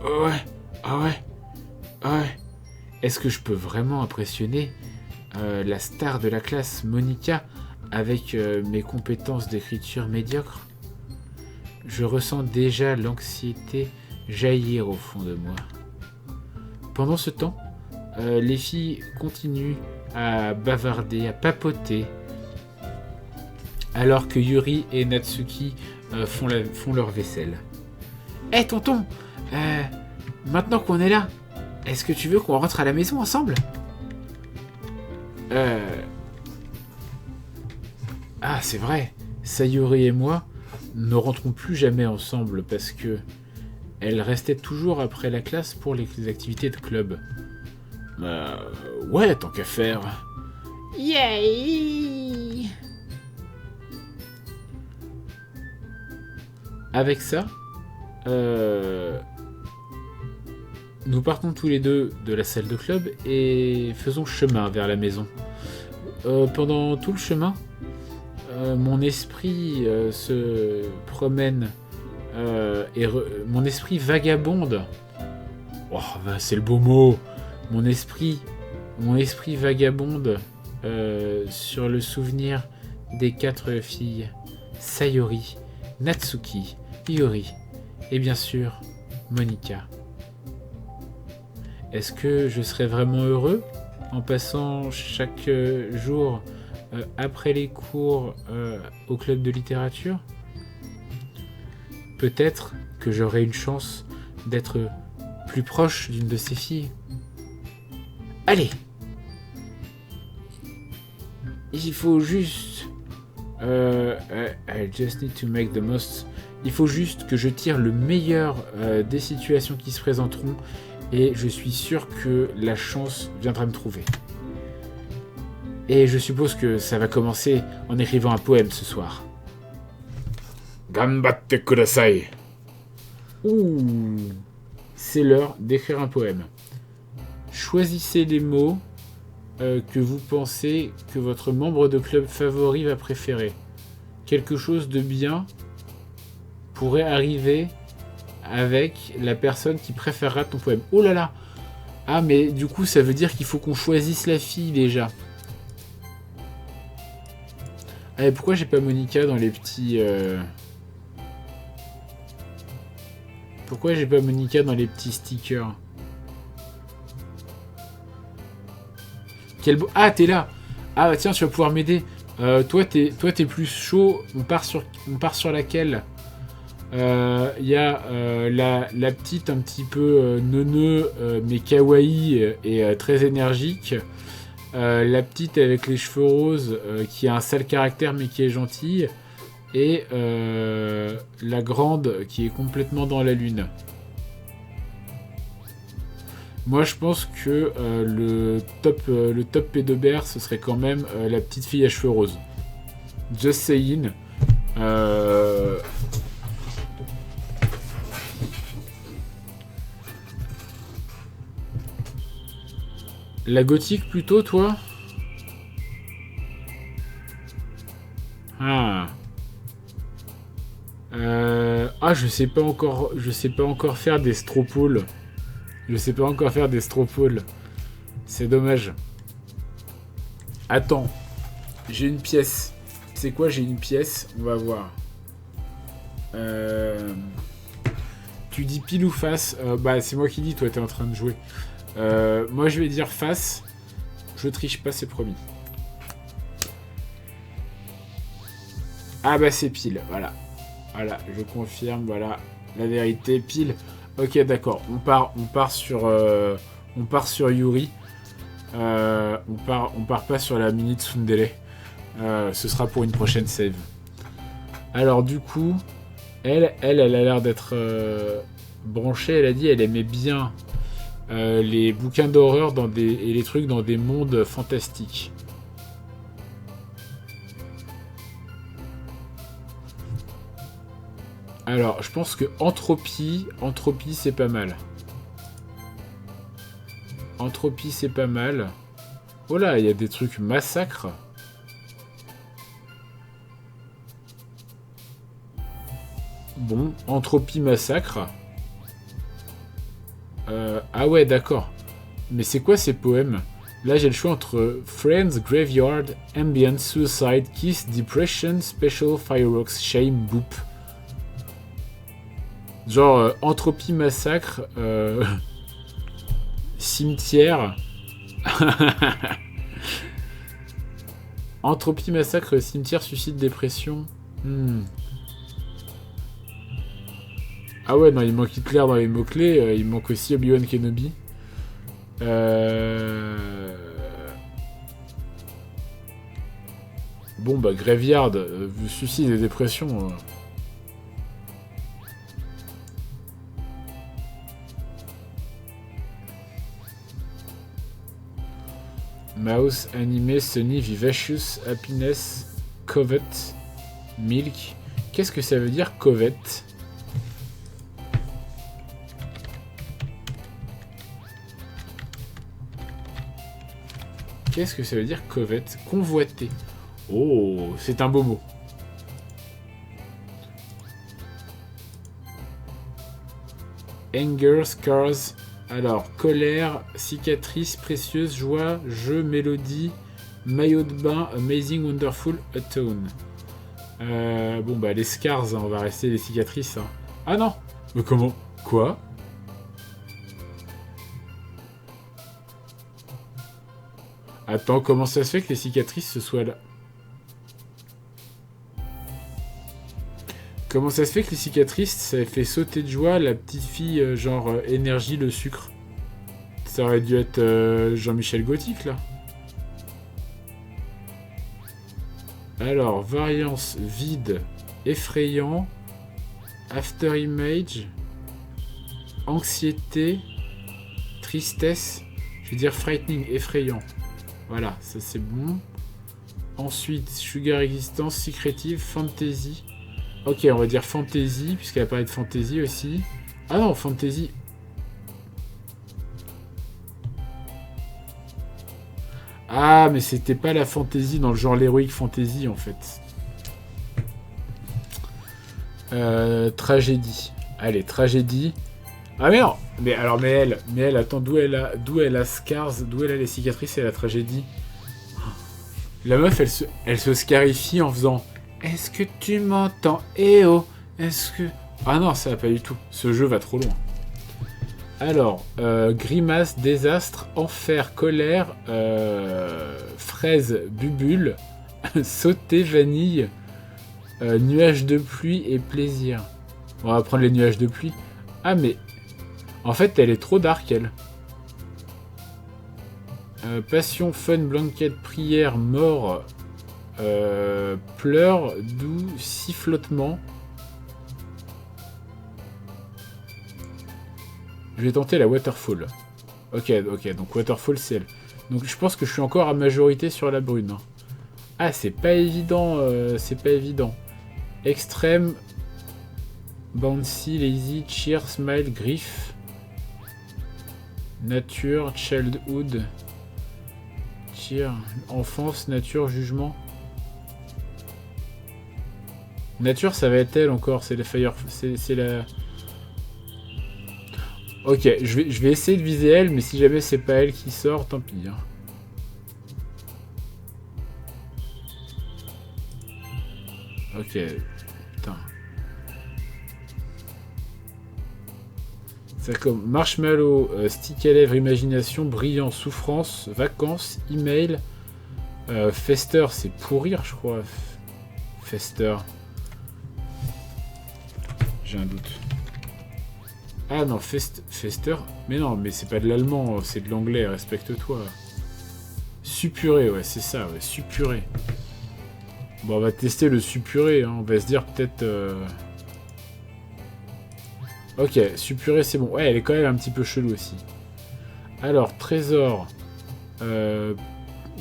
Ouais. Est-ce que je peux vraiment impressionner la star de la classe, Monica, avec mes compétences d'écriture médiocres? Je ressens déjà l'anxiété jaillir au fond de moi. Pendant ce temps, les filles continuent à bavarder, à papoter, alors que Yuri et Natsuki font leur vaisselle. Hé tonton, maintenant qu'on est là, est-ce que tu veux qu'on rentre à la maison ensemble? Ah, c'est vrai, Sayori et moi ne rentrons plus jamais ensemble parce que elle restait toujours après la classe pour les activités de club. Ouais, tant qu'à faire. Yay! Avec ça, nous partons tous les deux de la salle de club et faisons chemin vers la maison. Pendant tout le chemin, mon esprit se promène et mon esprit vagabonde. Oh, c'est le beau mot. Mon esprit vagabonde sur le souvenir des 4 filles, Sayori, Natsuki, Yuri et bien sûr Monica. Est-ce que je serais vraiment heureux en passant chaque jour après les cours au club de littérature? Peut-être que j'aurai une chance d'être plus proche d'une de ces filles. Allez! Il faut juste... I just need to make the most... Il faut juste que je tire le meilleur des situations qui se présenteront Et je suis sûr que la chance viendra me trouver. Et je suppose que ça va commencer en écrivant un poème ce soir. Gambatte kudasai. Ouh, c'est l'heure d'écrire un poème. Choisissez les mots que vous pensez que votre membre de club favori va préférer. Quelque chose de bien pourrait arriver avec la personne qui préférera ton poème. Oh là là! Ah, mais du coup, ça veut dire qu'il faut qu'on choisisse la fille déjà. Ah, et pourquoi j'ai pas Monica dans les petits... Pourquoi j'ai pas Monica dans les petits stickers? Quel beau... Ah, t'es là! Ah, bah, tiens, tu vas pouvoir m'aider. Toi, t'es plus chaud. On part sur laquelle? Y a la petite un petit peu neuneu mais kawaii et très énergique. La petite avec les cheveux roses qui a un sale caractère mais qui est gentille. Et la grande qui est complètement dans la lune. Moi je pense que le top P2BR ce serait quand même la petite fille à cheveux roses. Just saying. La gothique plutôt, toi? Ah. Ah, je sais pas encore faire des stropoles. C'est dommage. Attends. J'ai une pièce. C'est quoi, j'ai une pièce? On va voir. Tu dis pile ou face? Bah, c'est moi qui dis, toi, t'es en train de jouer. Moi, je vais dire face. Je triche pas, c'est promis. Ah bah, c'est pile, voilà. Voilà, je confirme, voilà. La vérité, pile. Ok, d'accord. On part sur Yuri. On part pas sur la mini Tsundere. Ce sera pour une prochaine save. Alors du coup, elle a l'air d'être branchée. Elle a dit elle aimait bien les bouquins d'horreur et les trucs dans des mondes fantastiques. Alors, je pense que Entropie, c'est pas mal. Entropie, c'est pas mal. Oh là, il y a des trucs massacres. Bon, Entropie, massacre. Ah ouais, d'accord. Mais c'est quoi ces poèmes? Là, j'ai le choix entre Friends, Graveyard, Ambient, Suicide, Kiss, Depression, Special, Fireworks, Shame, Boop. Genre, Entropie, massacre, cimetière. Entropie, massacre, cimetière, suicide, dépression. Ah ouais, non, il manque Hitler dans les mots-clés. Il manque aussi Obi-Wan Kenobi. Bon, bah, Graveyard, suicide et dépression. Mouse, Animé, Sunny, Vivacious, Happiness, Covet, Milk. Qu'est-ce que ça veut dire, Covet? Qu'est-ce que ça veut dire, Covet? Convoiter. Oh, c'est un beau mot. Anger, Scars. Alors, colère, cicatrice, précieuse, joie, jeu, mélodie, maillot de bain, amazing, wonderful, atone. Bon, bah, les scars, hein, on va rester les cicatrices. Hein. Ah non! Mais comment? Quoi? Attends, comment ça se fait que les cicatrices se soient là? Comment ça se fait que les cicatrices, ça fait sauter de joie la petite fille, genre énergie, le sucre? Ça aurait dû être Jean-Michel Gothique, là. Alors, variance, vide, effrayant, after image, anxiété, tristesse. Je vais dire frightening, effrayant. Voilà, ça c'est bon. Ensuite, Sugar Resistance, Secretive, Fantasy. Ok, on va dire Fantasy, puisqu'elle a parlé de Fantasy aussi. Ah non, Fantasy. Ah, mais c'était pas la Fantasy dans le genre l'Heroic Fantasy, en fait. Tragédie. Allez, Tragédie. Ah mais non. Mais elle, attends, d'où elle a scars, d'où elle a les cicatrices et la Tragédie. La meuf, elle se scarifie en faisant « Est-ce que tu m'entends? Eh oh, est-ce que... » Ah non, ça va pas du tout. Ce jeu va trop loin. Alors, Grimace, Désastre, Enfer, Colère, Fraise, Bubule, Sauter, Vanille, Nuages de pluie et Plaisir. On va prendre les nuages de pluie. Ah mais... En fait, elle est trop dark, elle. Passion, fun, blanquette, prière, mort, pleurs, doux, sifflotement. Je vais tenter la Waterfall. Ok, donc Waterfall, c'est elle. Donc je pense que je suis encore à majorité sur la brune. Ah, c'est pas évident, Extrême, Bouncy, Lazy, Cheer, Smile, Griff, Nature, Childhood, Cheer, Enfance, Nature, Jugement. Nature, ça va être elle encore, c'est la Fire... C'est la... Ok, je vais essayer de viser elle, mais si jamais c'est pas elle qui sort, tant pis. Hein. Ok, putain. C'est comme Marshmallow, Stick à lèvres, Imagination, Brillant, Souffrance, Vacances, Email, Fester, c'est pourrir, je crois. Fester. J'ai un doute. Ah non, Fester. Mais non, mais c'est pas de l'allemand, c'est de l'anglais, respecte-toi. Suppuré, ouais, c'est ça, ouais, suppuré. Bon, on va tester le suppuré, hein. On va se dire peut-être... Ok, suppuré, c'est bon. Ouais, elle est quand même un petit peu chelou aussi. Alors, trésor.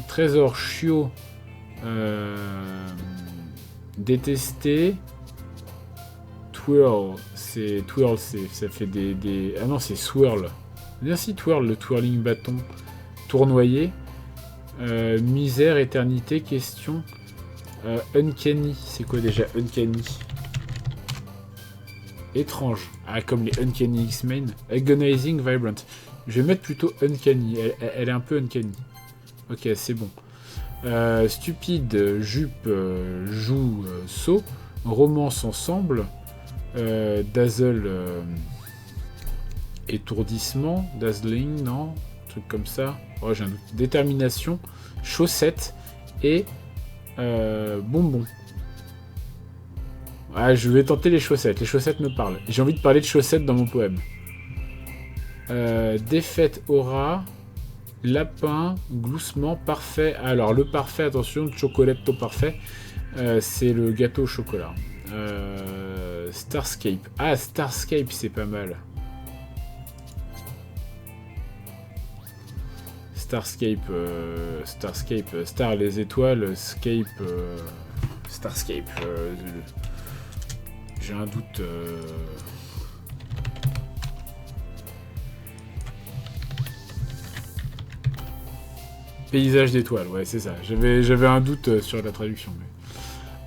Trésor, chiot. Détesté. Twirl, ça fait des... Ah non, c'est swirl. Merci twirl, le twirling bâton. Tournoyer. Misère, éternité, question. Uncanny, c'est quoi déjà Uncanny? Étrange. Ah, comme les Uncanny X-Men. Agonizing, Vibrant. Je vais mettre plutôt Uncanny. Elle est un peu Uncanny. Ok, c'est bon. Stupide, jupe, joue, saut. Romance ensemble. Dazzle, étourdissement. Dazzling, non? Truc comme ça. Oh, j'ai un doute. Détermination. Chaussette. Et bonbon. Ah, je vais tenter les chaussettes. Les chaussettes me parlent. J'ai envie de parler de chaussettes dans mon poème. Défaite, aura. Lapin, gloussement, parfait. Alors, le parfait, attention, chocolatto parfait. C'est le gâteau au chocolat. Starscape. Ah, Starscape, c'est pas mal. Starscape, Star, les étoiles, Scape, Starscape. J'ai un doute. Paysage d'étoiles, ouais, c'est ça. J'avais un doute sur la traduction. Mais...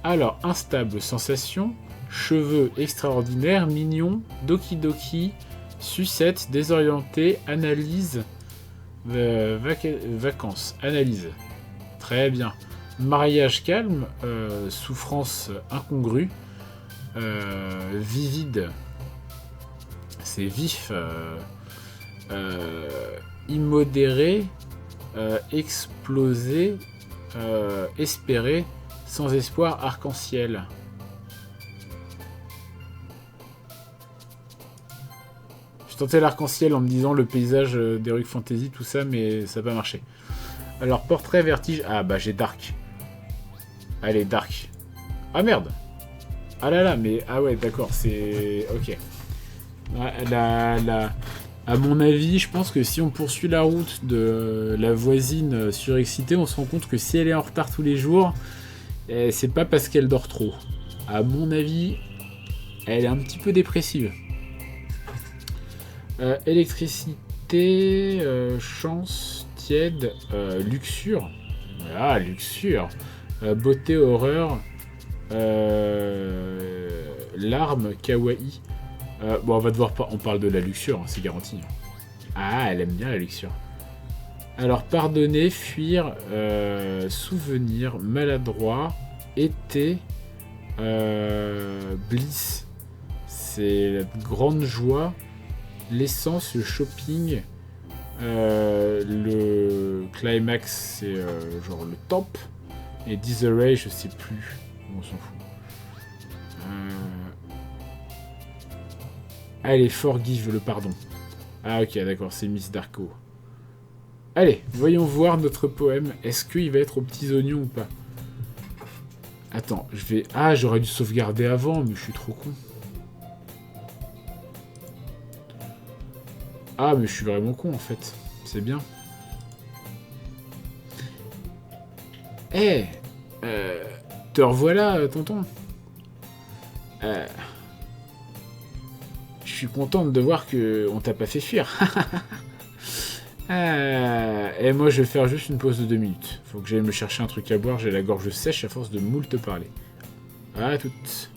Alors, instable, sensation, cheveux extraordinaires, mignon, doki doki, sucette, désorienté, analyse, vacances, analyse. Très bien. Mariage calme, souffrance incongrue, vivide, c'est vif, immodéré, explosé, espéré, sans espoir, arc-en-ciel. Je tentais l'arc-en-ciel en me disant le paysage d'Heroic Fantasy, tout ça, mais ça n'a pas marché. Alors, portrait, vertige... Ah, bah, j'ai Dark. Allez, Dark. Ah, merde. Ah là là, mais... Ah ouais, d'accord, c'est... Ok. À mon avis, je pense que si on poursuit la route de la voisine surexcitée, on se rend compte que si elle est en retard tous les jours, c'est pas parce qu'elle dort trop. À mon avis, elle est un petit peu dépressive. Électricité, chance, tiède, luxure. Ah, luxure. Beauté, horreur. Larme, kawaii. Bon, on va devoir... On parle de la luxure, hein, c'est garanti. Ah, elle aime bien la luxure. Alors, pardonner, fuir, souvenir, maladroit, été, bliss. C'est la grande joie, l'essence, le shopping, le climax, c'est genre le top, et disarray, je sais plus. On s'en fout. Allez, forgive, le pardon. Ah ok, d'accord, c'est Miss Darko. Allez, voyons voir notre poème. Est-ce qu'il va être aux petits oignons ou pas? Attends, je vais... Ah, j'aurais dû sauvegarder avant, mais je suis trop con. Ah, mais je suis vraiment con, en fait. C'est bien. Eh te revoilà, tonton. Je suis contente de voir qu'on t'a pas fait fuir. Et moi, je vais faire juste une pause de 2 minutes. Faut que j'aille me chercher un truc à boire. J'ai la gorge sèche à force de moult parler. À toutes.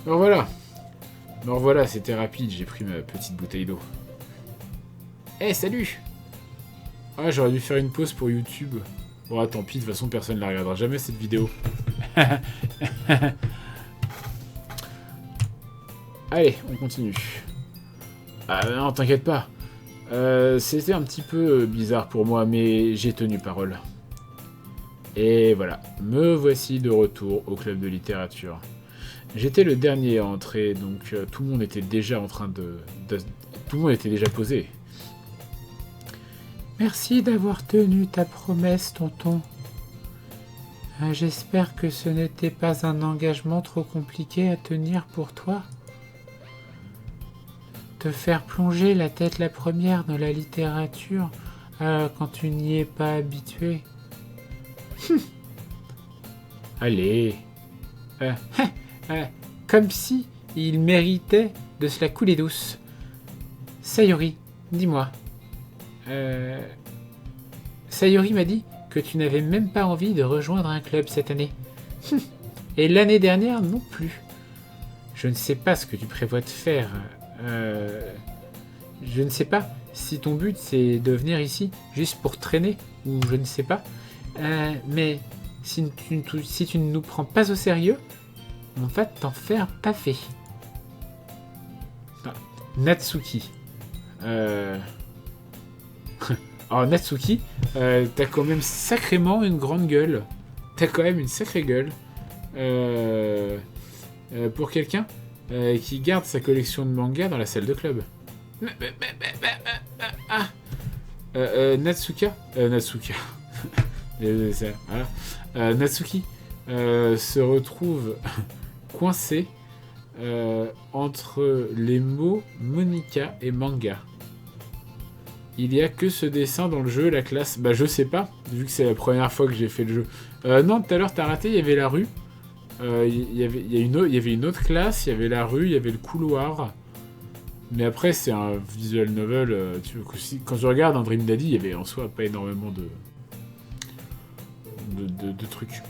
Alors voilà. Alors voilà, c'était rapide, j'ai pris ma petite bouteille d'eau. Eh, salut! Ah, j'aurais dû faire une pause pour YouTube. Bon, tant pis, de toute façon, personne ne la regardera jamais, cette vidéo. Allez, on continue. Ah non, t'inquiète pas. C'était un petit peu bizarre pour moi, mais j'ai tenu parole. Et voilà, me voici de retour au club de littérature. J'étais le dernier à entrer, donc tout le monde était déjà en train de... Tout le monde était déjà posé. Merci d'avoir tenu ta promesse, tonton. J'espère que ce n'était pas un engagement trop compliqué à tenir pour toi. Te faire plonger la tête la première dans la littérature quand tu n'y es pas habitué. Allez. Comme si il méritait de se la couler douce. Sayori, dis-moi. Sayori m'a dit que tu n'avais même pas envie de rejoindre un club cette année. Et l'année dernière non plus. Je ne sais pas ce que tu prévois de faire. Je ne sais pas si ton but c'est de venir ici juste pour traîner ou je ne sais pas. Mais si tu ne nous prends pas au sérieux, on va t'en faire paffer. Ah, Natsuki. Alors Natsuki, t'as quand même sacrément une grande gueule. T'as quand même une sacrée gueule. Pour quelqu'un qui garde sa collection de mangas dans la salle de club. Natsuka. Voilà. Natsuki se retrouve coincé entre les mots Monica et manga. Il y a que ce dessin dans le jeu, la classe. Bah je sais pas, vu que c'est la première fois que j'ai fait le jeu. Non, tout à l'heure t'as raté, il y avait la rue. Il y avait une autre classe, il y avait la rue, il y avait le couloir. Mais après c'est un visual novel. Quand je regarde un Dream Daddy, il y avait en soi pas énormément de trucs.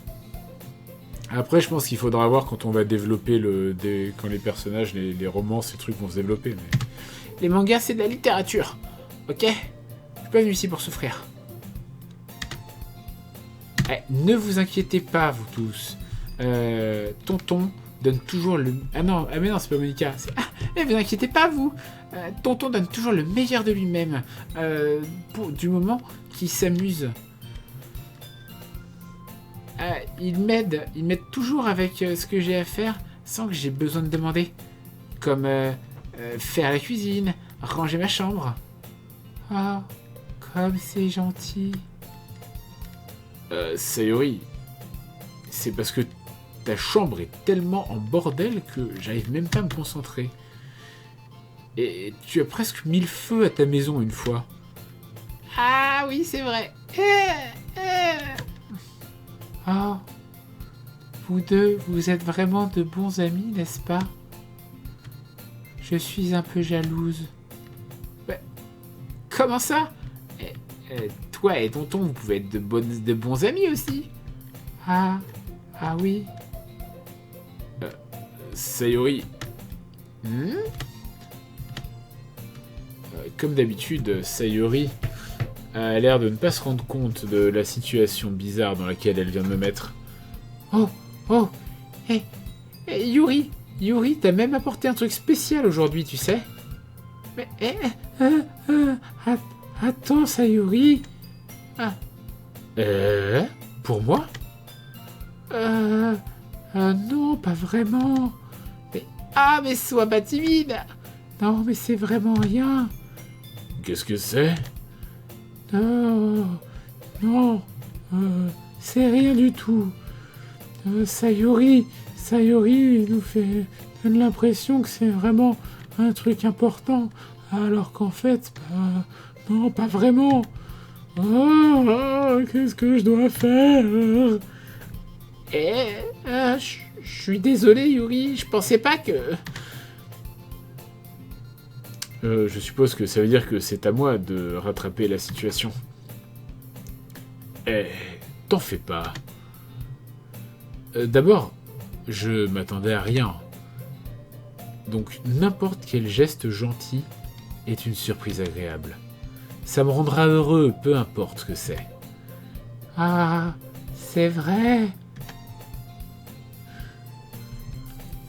Après, je pense qu'il faudra voir quand on va développer quand les personnages, les romans, ces trucs vont se développer. Mais... Les mangas, c'est de la littérature. Ok? Je suis pas venu ici pour souffrir. Ne vous inquiétez pas, vous tous. Tonton donne toujours le... Ah mais non, c'est pas Monica. Ne vous inquiétez pas, vous. Tonton donne toujours le meilleur de lui-même. Du moment qu'il s'amuse. Il m'aide toujours avec ce que j'ai à faire sans que j'ai besoin de demander. Comme faire la cuisine, ranger ma chambre. Oh, comme c'est gentil. Sayori, c'est parce que ta chambre est tellement en bordel que j'arrive même pas à me concentrer. Et tu as presque mis le feu à ta maison une fois. Ah oui, c'est vrai. Oh, vous deux, vous êtes vraiment de bons amis, n'est-ce pas? Je suis un peu jalouse. Comment ça? Toi et tonton, vous pouvez être de bons amis aussi. Ah oui. Sayori. Comme d'habitude, Sayori a l'air de ne pas se rendre compte de la situation bizarre dans laquelle elle vient de me mettre. Oh, hey, Yuri, t'as même apporté un truc spécial aujourd'hui, tu sais. Mais, attends, Sayori. Pour moi? Non, pas vraiment. Mais sois pas timide. Non, mais c'est vraiment rien. Qu'est-ce que c'est? Non, c'est rien du tout. Sayori donne l'impression que c'est vraiment un truc important, alors qu'en fait, non, pas vraiment. Qu'est-ce que je dois faire? Je suis désolé, Yuri, je pensais pas que... je suppose que ça veut dire que c'est à moi de rattraper la situation. T'en fais pas. D'abord, je m'attendais à rien. Donc n'importe quel geste gentil est une surprise agréable. Ça me rendra heureux, peu importe ce que c'est. Ah, c'est vrai.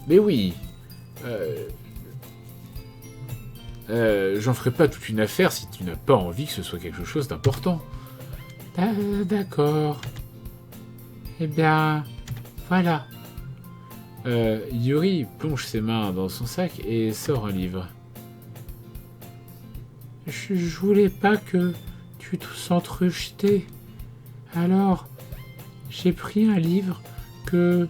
Mais oui. J'en ferai pas toute une affaire si tu n'as pas envie que ce soit quelque chose d'important. D'accord. Eh bien, voilà. Yuri plonge ses mains dans son sac et sort un livre. Je voulais pas que tu te sentes rejeté. Alors, j'ai pris un livre que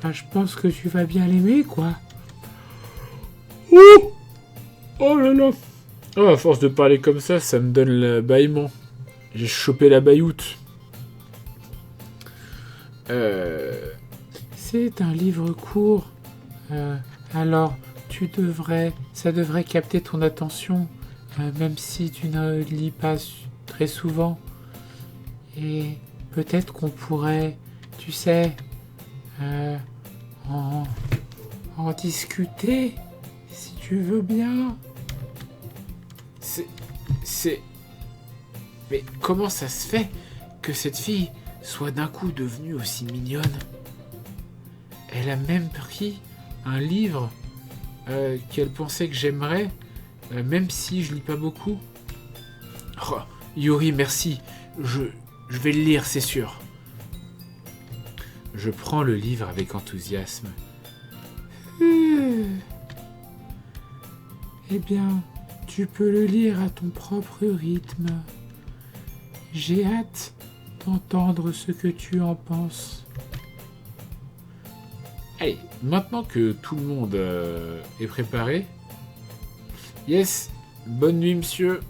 je pense que tu vas bien l'aimer, quoi. Oh là là. Oh, à force de parler comme ça me donne le bâillement. J'ai chopé la bailloute. C'est un livre court. Alors, ça devrait capter ton attention, même si tu ne lis pas très souvent. Et peut-être qu'on pourrait, tu sais, en discuter, si tu veux bien. Mais comment ça se fait que cette fille soit d'un coup devenue aussi mignonne? Elle a même pris un livre qu'elle pensait que j'aimerais, même si je lis pas beaucoup. Oh, Yuri, merci. Je vais le lire, c'est sûr. Je prends le livre avec enthousiasme. Eh bien, tu peux le lire à ton propre rythme. J'ai hâte d'entendre ce que tu en penses. Allez, maintenant que tout le monde est préparé... Yes, bonne nuit, monsieur.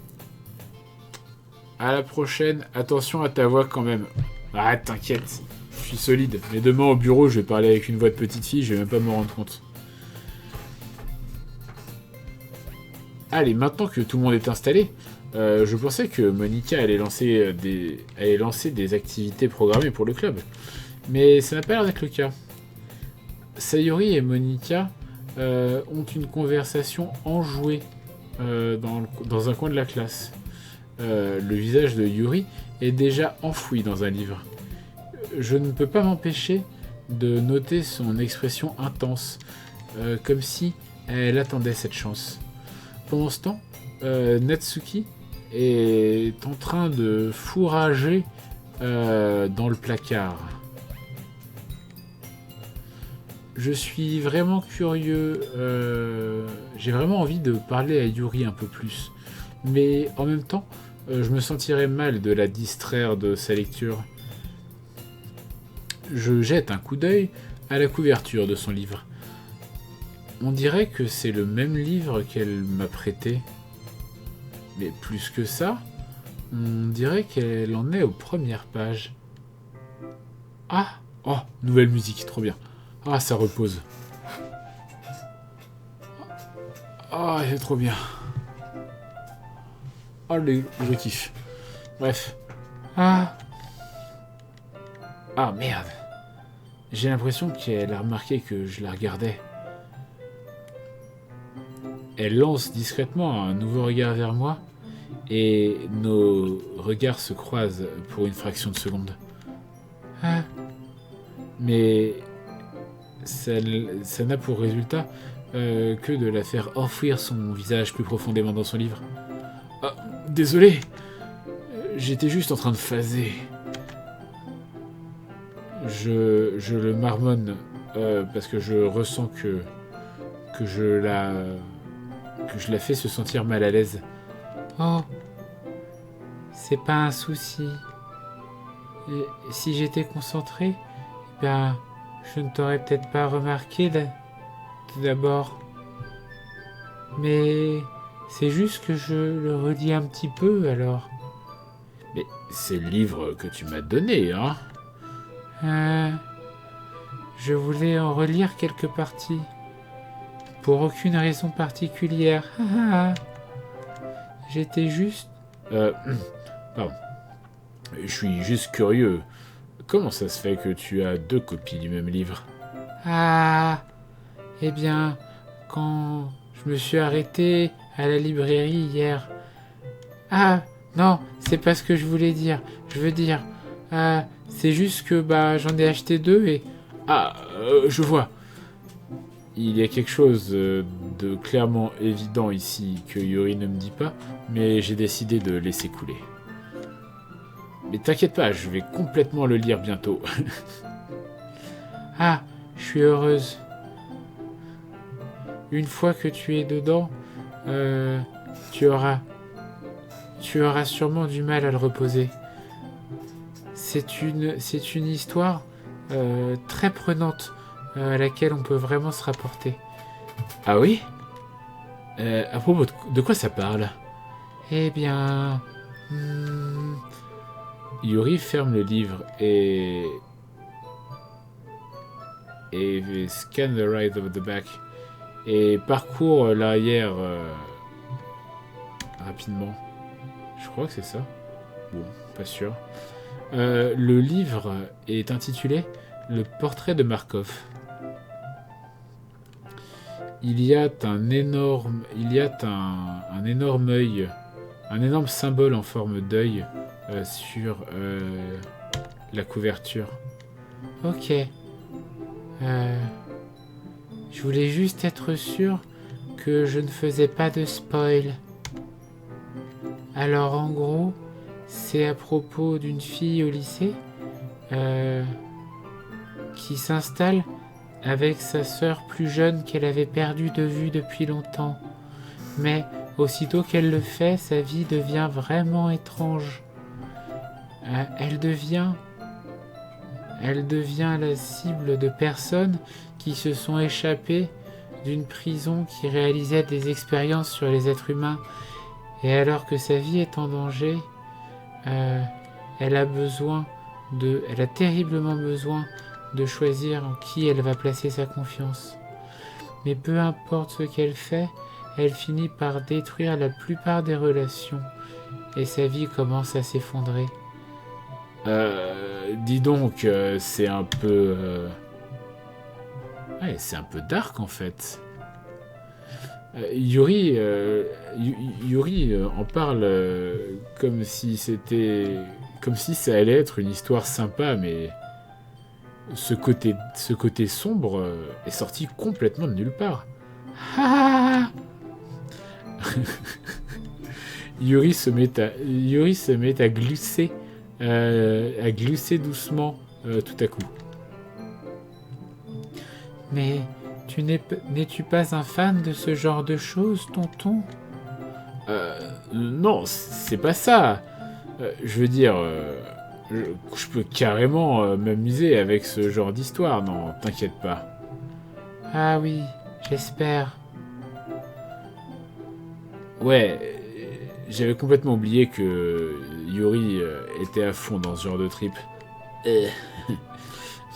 À la prochaine. Attention à ta voix quand même. Ah, t'inquiète. Je suis solide. Mais demain au bureau, je vais parler avec une voix de petite fille, je vais même pas me rendre compte. Allez, maintenant que tout le monde est installé, Je pensais que Monica allait lancer des activités programmées pour le club, mais ça n'a pas l'air d'être le cas. Sayori et Monica ont une conversation enjouée dans un coin de la classe. Le visage de Yuri est déjà enfoui dans un livre. Je ne peux pas m'empêcher de noter son expression intense, comme si elle attendait cette chance. Pendant ce temps, Natsuki est en train de fourrager dans le placard. Je suis vraiment curieux, j'ai vraiment envie de parler à Yuri un peu plus, mais en même temps, je me sentirais mal de la distraire de sa lecture. Je jette un coup d'œil à la couverture de son livre. On dirait que c'est le même livre qu'elle m'a prêté. Mais plus que ça, on dirait qu'elle en est aux premières pages. Ah! Oh, nouvelle musique, trop bien. Ah, ça repose. Ah, c'est trop bien. Oh, je kiffe. Bref. Ah! Ah, merde. J'ai l'impression qu'elle a remarqué que je la regardais. Elle lance discrètement un nouveau regard vers moi et nos regards se croisent pour une fraction de seconde. Ah. Mais ça n'a pour résultat que de la faire enfouir son visage plus profondément dans son livre. Ah, désolé, j'étais juste en train de phaser. Je le marmonne parce que je ressens que je la fais se sentir mal à l'aise. Oh, c'est pas un souci. Et si j'étais concentré, ben, je ne t'aurais peut-être pas remarqué tout d'abord. Mais c'est juste que je le redis un petit peu alors. Mais c'est le livre que tu m'as donné, hein? Je voulais en relire quelques parties. Pour aucune raison particulière. J'étais juste... Pardon. Je suis juste curieux. Comment ça se fait que tu as 2 copies du même livre? Ah, eh bien, quand je me suis arrêté à la librairie hier... Ah, non, c'est pas ce que je voulais dire. Je veux dire... c'est juste que j'en ai acheté 2 et... Ah, je vois. Il y a quelque chose de clairement évident ici que Yuri ne me dit pas, mais j'ai décidé de laisser couler. Mais t'inquiète pas, je vais complètement le lire bientôt. Ah, je suis heureuse. Une fois que tu es dedans, tu auras sûrement du mal à le reposer. C'est une histoire très prenante à laquelle on peut vraiment se rapporter. Ah oui? À propos de quoi ça parle? Eh bien... Yuri ferme le livre et scan the right of the back et parcourt l'arrière rapidement. Je crois que c'est ça. Bon, pas sûr. Le livre est intitulé Le portrait de Markov. Il y a un énorme œil, un énorme symbole en forme d'œil sur la couverture. Ok. Je voulais juste être sûr que je ne faisais pas de spoil. Alors en gros, c'est à propos d'une fille au lycée qui s'installe avec sa sœur plus jeune qu'elle avait perdue de vue depuis longtemps. Mais aussitôt qu'elle le fait, sa vie devient vraiment étrange. Elle devient la cible de personnes qui se sont échappées d'une prison qui réalisait des expériences sur les êtres humains. Et alors que sa vie est en danger, elle a terriblement besoin de choisir en qui elle va placer sa confiance. Mais peu importe ce qu'elle fait, elle finit par détruire la plupart des relations et sa vie commence à s'effondrer. Dis donc, c'est un peu... Ouais, c'est un peu dark en fait. Yuri en parle comme si c'était... Comme si ça allait être une histoire sympa, mais ce côté sombre est sorti complètement de nulle part. Ah. Yuri se met à glisser doucement tout à coup. Mais n'es-tu pas un fan de ce genre de choses, tonton? Non, c'est pas ça. Je veux dire, je peux carrément m'amuser avec ce genre d'histoire, non, t'inquiète pas. Ah oui, j'espère. Ouais, j'avais complètement oublié que Yuri était à fond dans ce genre de trip.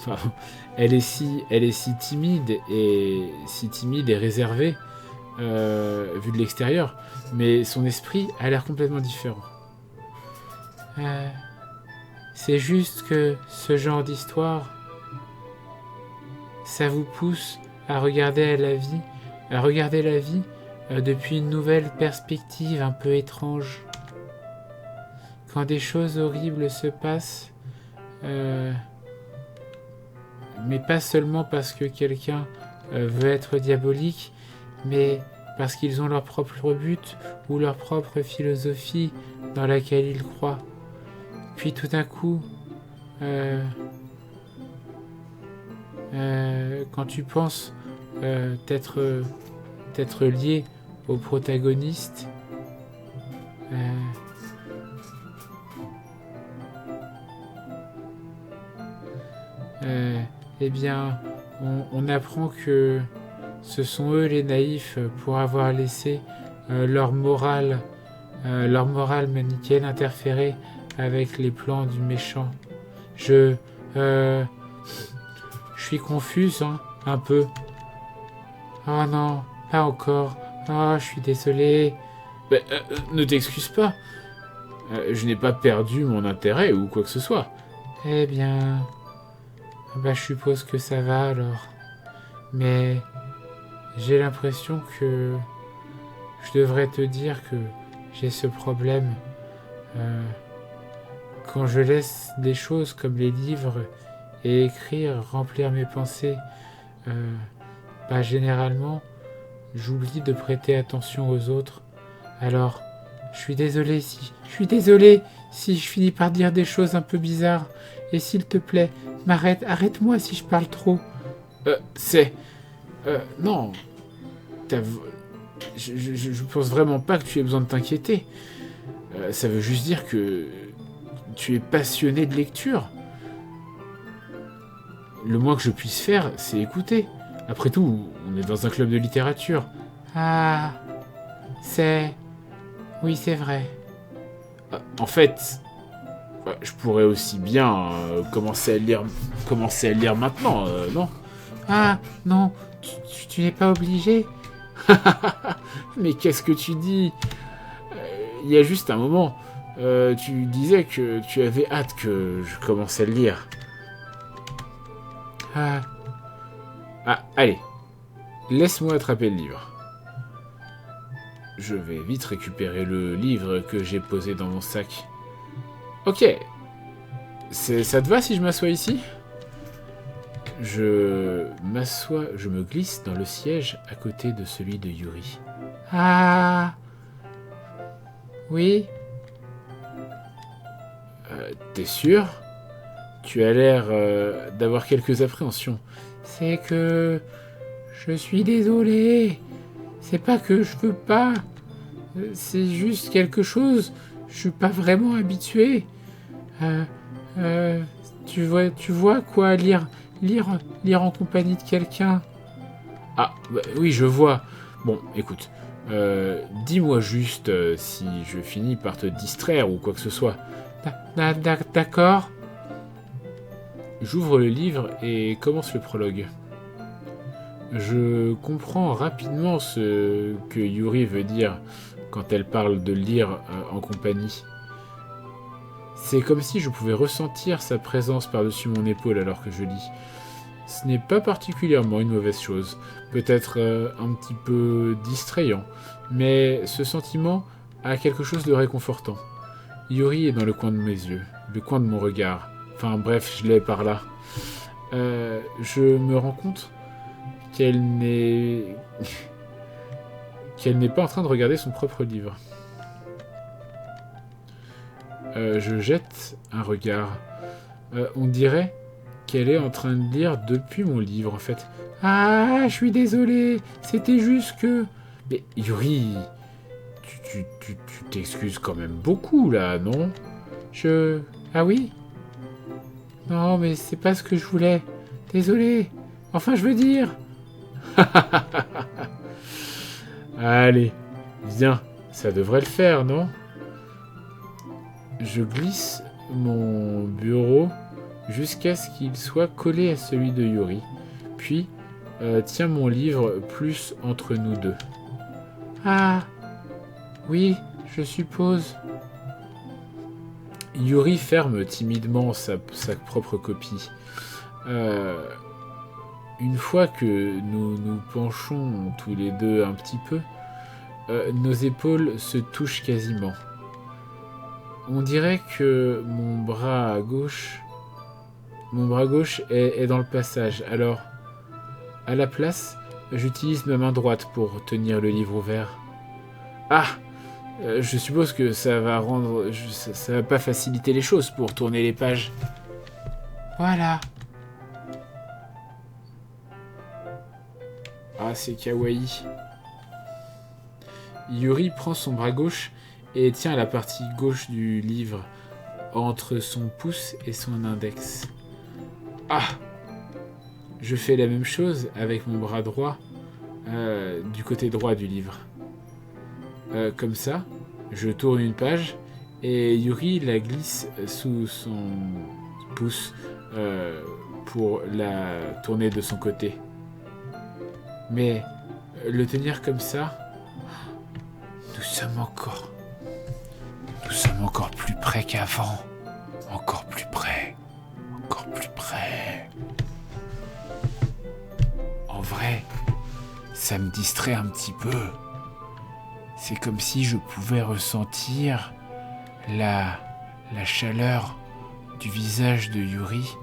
Pardon. Elle est si timide et réservée vu de l'extérieur, mais son esprit a l'air complètement différent. C'est juste que ce genre d'histoire, ça vous pousse à regarder la vie depuis une nouvelle perspective un peu étrange. Quand des choses horribles se passent, mais pas seulement parce que quelqu'un veut être diabolique, mais parce qu'ils ont leur propre but ou leur propre philosophie dans laquelle ils croient. Puis tout d'un coup, quand tu penses t'être lié au protagoniste, eh bien, on apprend que ce sont eux les naïfs pour avoir laissé leur morale manichéenne interférer avec les plans du méchant. Je suis confuse, hein, un peu. Oh non, pas encore. Oh, je suis désolé. Ne t'excuse pas. Je n'ai pas perdu mon intérêt ou quoi que ce soit. Eh bien, je suppose que ça va alors. Mais j'ai l'impression que je devrais te dire que j'ai ce problème. Quand je laisse des choses comme les livres et écrire remplir mes pensées, généralement, j'oublie de prêter attention aux autres. Alors, je suis désolé si je finis par dire des choses un peu bizarres. Et s'il te plaît, arrête-moi si je parle trop. Non. Je pense vraiment pas que tu aies besoin de t'inquiéter. Ça veut juste dire que tu es passionné de lecture. Le moins que je puisse faire, c'est écouter. Après tout, on est dans un club de littérature. Ah, oui, c'est vrai. En fait, je pourrais aussi bien commencer à lire maintenant, non? Ah, non, tu n'es pas obligé. Mais qu'est-ce que tu dis? Il y a juste un moment, tu disais que tu avais hâte que je commence à le lire. Ah, allez, laisse-moi attraper le livre. Je vais vite récupérer le livre que j'ai posé dans mon sac. Ok. Ça te va si je m'assois ici? Je me glisse dans le siège à côté de celui de Yuri. Ah. Oui. T'es sûr? Tu as l'air d'avoir quelques appréhensions. C'est que je suis désolé. C'est pas que je veux pas. C'est juste quelque chose. Je suis pas vraiment habitué. Tu vois quoi lire en compagnie de quelqu'un. Ah, oui, je vois. Bon, écoute, dis-moi juste si je finis par te distraire ou quoi que ce soit. D'accord. J'ouvre le livre et commence le prologue. Je comprends rapidement ce que Yuri veut dire quand elle parle de lire en compagnie. C'est comme si je pouvais ressentir sa présence par-dessus mon épaule alors que je lis. Ce n'est pas particulièrement une mauvaise chose, peut-être un petit peu distrayant, mais ce sentiment a quelque chose de réconfortant. Yuri est dans le coin de mes yeux, le coin de mon regard. Enfin bref, je l'ai par là. Je me rends compte qu'elle n'est pas en train de regarder son propre livre. Je jette un regard. On dirait qu'elle est en train de lire depuis mon livre, en fait. Ah, je suis désolé, c'était juste que... Mais Yuri, tu t'excuses quand même beaucoup, là, non? Ah oui? Non, mais c'est pas ce que je voulais. Désolé. Enfin, je veux dire... Allez, viens, ça devrait le faire, non? Je glisse mon bureau jusqu'à ce qu'il soit collé à celui de Yuri, puis tiens mon livre plus entre nous deux. Ah, oui, je suppose. Yuri ferme timidement sa propre copie. Une fois que nous nous penchons tous les deux un petit peu, nos épaules se touchent quasiment. On dirait que mon bras gauche est dans le passage. Alors, à la place, j'utilise ma main droite pour tenir le livre ouvert. Ah, je suppose que ça va pas faciliter les choses pour tourner les pages. Voilà. Ah, c'est kawaii. Yuri prend son bras gauche et tient la partie gauche du livre entre son pouce et son index. Ah! Je fais la même chose avec mon bras droit du côté droit du livre. Comme ça, je tourne une page et Yuri la glisse sous son pouce pour la tourner de son côté. Mais le tenir comme ça, nous sommes encore plus près qu'avant. Encore plus près. Encore plus près. En vrai, ça me distrait un petit peu. C'est comme si je pouvais ressentir la chaleur du visage de Yuri.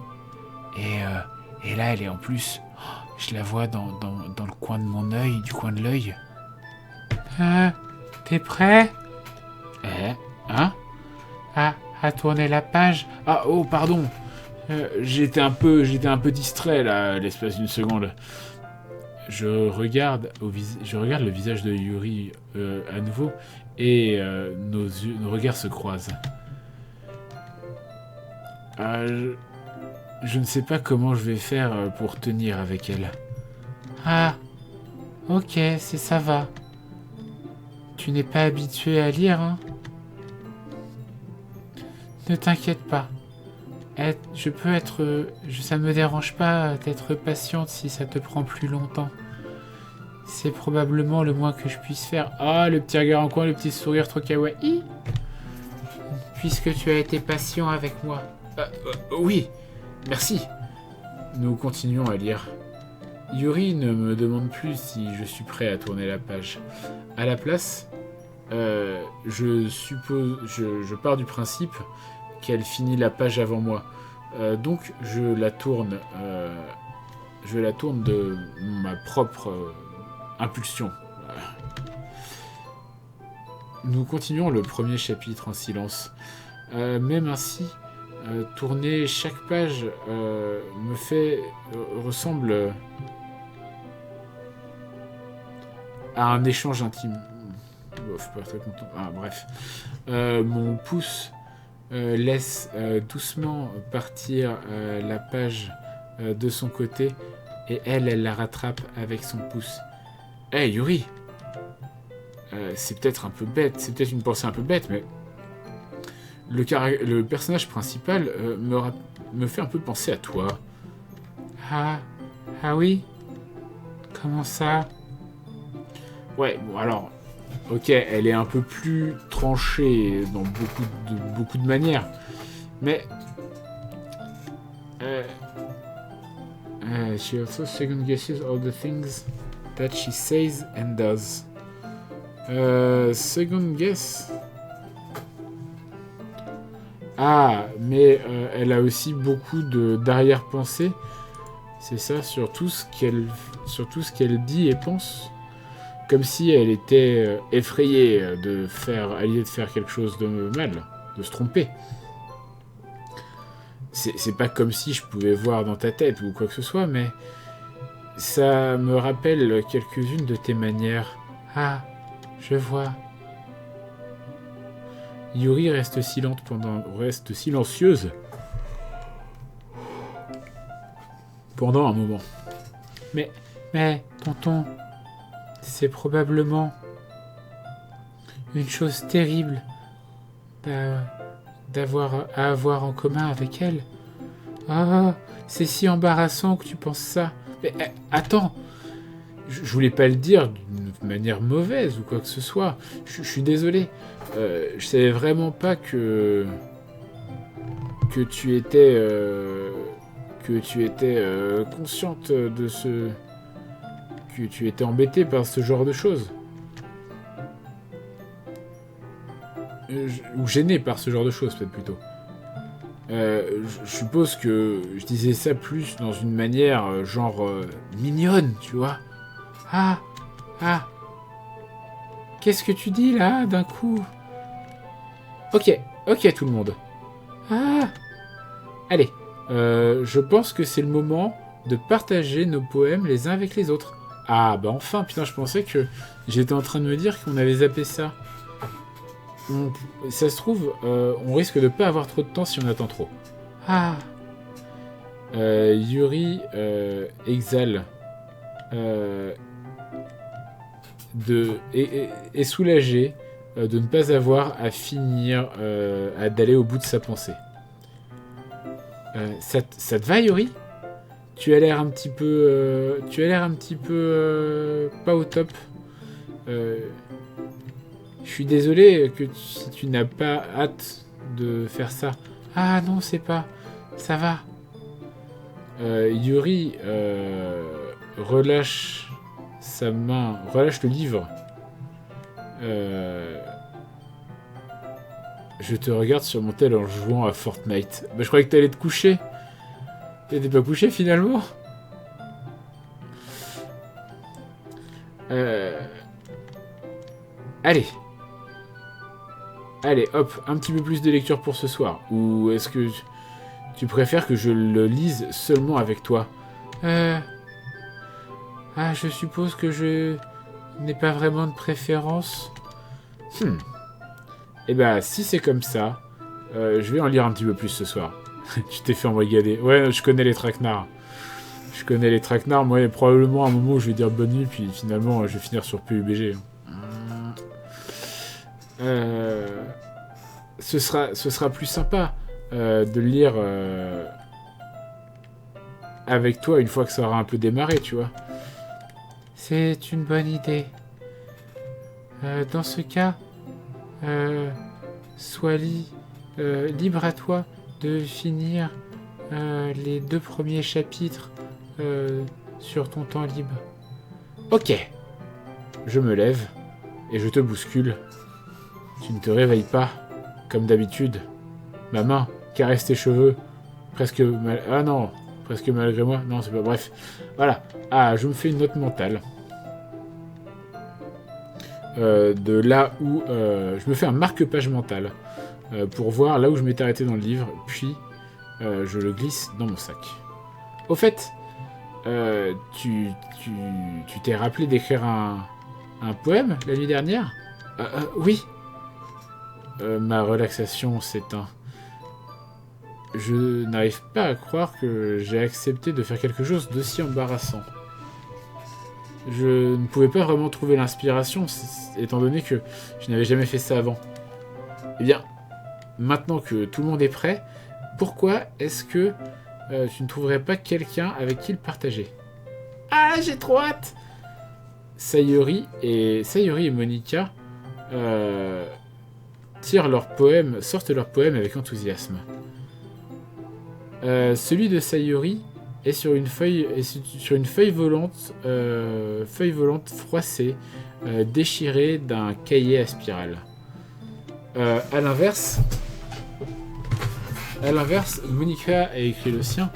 Et là, elle est en plus... Je la vois dans le coin de mon œil, du coin de l'œil. T'es prêt? Hein? À tourner la page? Ah, oh, pardon. J'étais un peu distrait, là, l'espace d'une seconde. Je regarde le visage de Yuri à nouveau, et nos regards se croisent. Je ne sais pas comment je vais faire pour tenir avec elle. Ah, ok, ça va. Tu n'es pas habitué à lire, hein? Ne t'inquiète pas. Ça me dérange pas d'être patiente si ça te prend plus longtemps. C'est probablement le moins que je puisse faire. Ah, le petit regard en coin, le petit sourire trop kawaii. Puisque tu as été patient avec moi. Oui, merci. Nous continuons à lire. Yuri ne me demande plus si je suis prêt à tourner la page. À la place, je pars du principe qu'elle finit la page avant moi. Donc je la tourne de ma propre impulsion. Nous continuons le premier chapitre en silence. Même ainsi, tourner chaque page ressemble à un échange intime. Je suis pas très content. Ah, bref. Mon pouce laisse doucement partir la page de son côté et elle la rattrape avec son pouce. Hey Yuri, c'est peut-être un peu bête, c'est peut-être une pensée un peu bête, mais le personnage principal me fait un peu penser à toi. Ah oui? Comment ça? Ouais, bon alors, ok, elle est un peu plus tranchée dans beaucoup de manières, Mais... she also second guesses all the things that she says and does. Second guess. Ah, mais elle a aussi beaucoup d'arrière-pensée. C'est ça, sur tout ce qu'elle dit et pense. Comme si elle était effrayée à l'idée de faire quelque chose de mal, de se tromper. C'est pas comme si je pouvais voir dans ta tête ou quoi que ce soit, mais ça me rappelle quelques-unes de tes manières. Ah, je vois. Yuri reste silencieuse pendant un moment. Mais, tonton, c'est probablement une chose terrible à avoir en commun avec elle. Ah, c'est si embarrassant que tu penses ça. Mais attends, je voulais pas le dire d'une manière mauvaise ou quoi que ce soit. Je suis désolé. Je savais vraiment pas que tu étais consciente de ce... que tu étais embêtée par ce genre de choses. Ou gênée par ce genre de choses, peut-être plutôt. Je suppose que je disais ça plus dans une manière mignonne, tu vois. Ah. Qu'est-ce que tu dis là, d'un coup? Ok tout le monde. Ah. Allez, je pense que c'est le moment de partager nos poèmes les uns avec les autres. Ah bah enfin, putain, je pensais que j'étais en train de me dire qu'on avait zappé ça. Ça se trouve, on risque de pas avoir trop de temps si on attend trop. Ah. Yuri exhale est soulagé de ne pas avoir à finir d'aller au bout de sa pensée. Ça te va, Yuri? Tu as l'air un petit peu pas au top. Je suis désolé si tu n'as pas hâte de faire ça. Ah non, c'est pas. Ça va. Yuri relâche sa main, relâche le livre. Je te regarde surmonter en jouant à Fortnite. Bah, je croyais que t'allais te coucher. T'étais pas couché finalement? Allez, hop, un petit peu plus de lecture pour ce soir. Ou est-ce que tu préfères que je le lise seulement avec toi? Ah, je suppose que je n'ai pas vraiment de préférence. Eh ben, si c'est comme ça, je vais en lire un petit peu plus ce soir. Tu t'es fait embrigader. Ouais, je connais les traquenards. Moi, il y a probablement un moment où je vais dire bonne nuit, puis finalement, je vais finir sur PUBG. Ce sera plus sympa de lire avec toi une fois que ça aura un peu démarré, tu vois. C'est une bonne idée. Dans ce cas, sois libre à toi de finir les 2 premiers chapitres sur ton temps libre. Ok. Je me lève et je te bouscule. Tu ne te réveilles pas, comme d'habitude. Ma main caresse tes cheveux, presque malgré moi. Non, c'est pas... Bref. Voilà. Ah, je me fais une note mentale. De là où... je me fais un marque-page mental pour voir là où je m'étais arrêté dans le livre, puis je le glisse dans mon sac. Au fait, tu t'es rappelé d'écrire un poème la nuit dernière? Oui. Ma relaxation s'éteint. Je n'arrive pas à croire que j'ai accepté de faire quelque chose d'aussi embarrassant. Je ne pouvais pas vraiment trouver l'inspiration, étant donné que je n'avais jamais fait ça avant. Eh bien, maintenant que tout le monde est prêt, pourquoi est-ce que tu ne trouverais pas quelqu'un avec qui le partager? Ah, j'ai trop hâte! Sayori et Monica sortent leur poème avec enthousiasme. Celui de Sayori est sur une feuille volante froissée, déchirée d'un cahier à spirale. À l'inverse, Monica a écrit le sien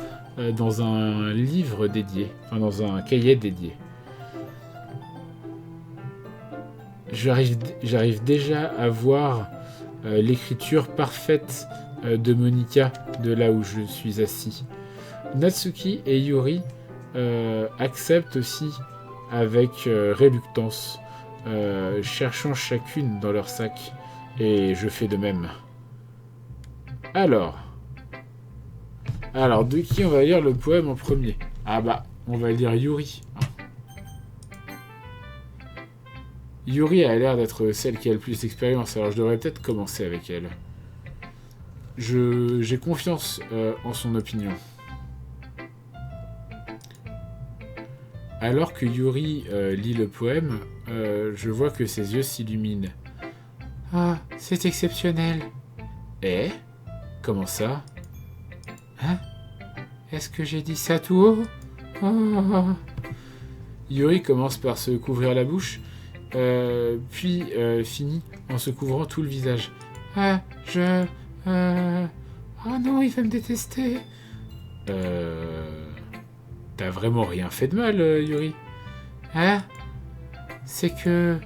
dans un livre dédié, enfin dans un cahier dédié. J'arrive déjà à voir l'écriture parfaite de Monica de là où je suis assis. Natsuki et Yuri acceptent aussi avec réluctance, cherchant chacune dans leur sac, et je fais de même. Alors, de qui on va lire le poème en premier? Ah bah, on va lire Yuri. Yuri a l'air d'être celle qui a le plus d'expérience, alors je devrais peut-être commencer avec elle. J'ai confiance en son opinion. Alors que Yuri lit le poème, je vois que ses yeux s'illuminent. Ah, c'est exceptionnel. Eh? Comment ça? Hein? Est-ce que j'ai dit ça tout haut? Oh. Yuri commence par se couvrir la bouche, puis finit en se couvrant tout le visage. Ah, oh non, il va me détester. T'as vraiment rien fait de mal, Yuri? Hein? C'est que...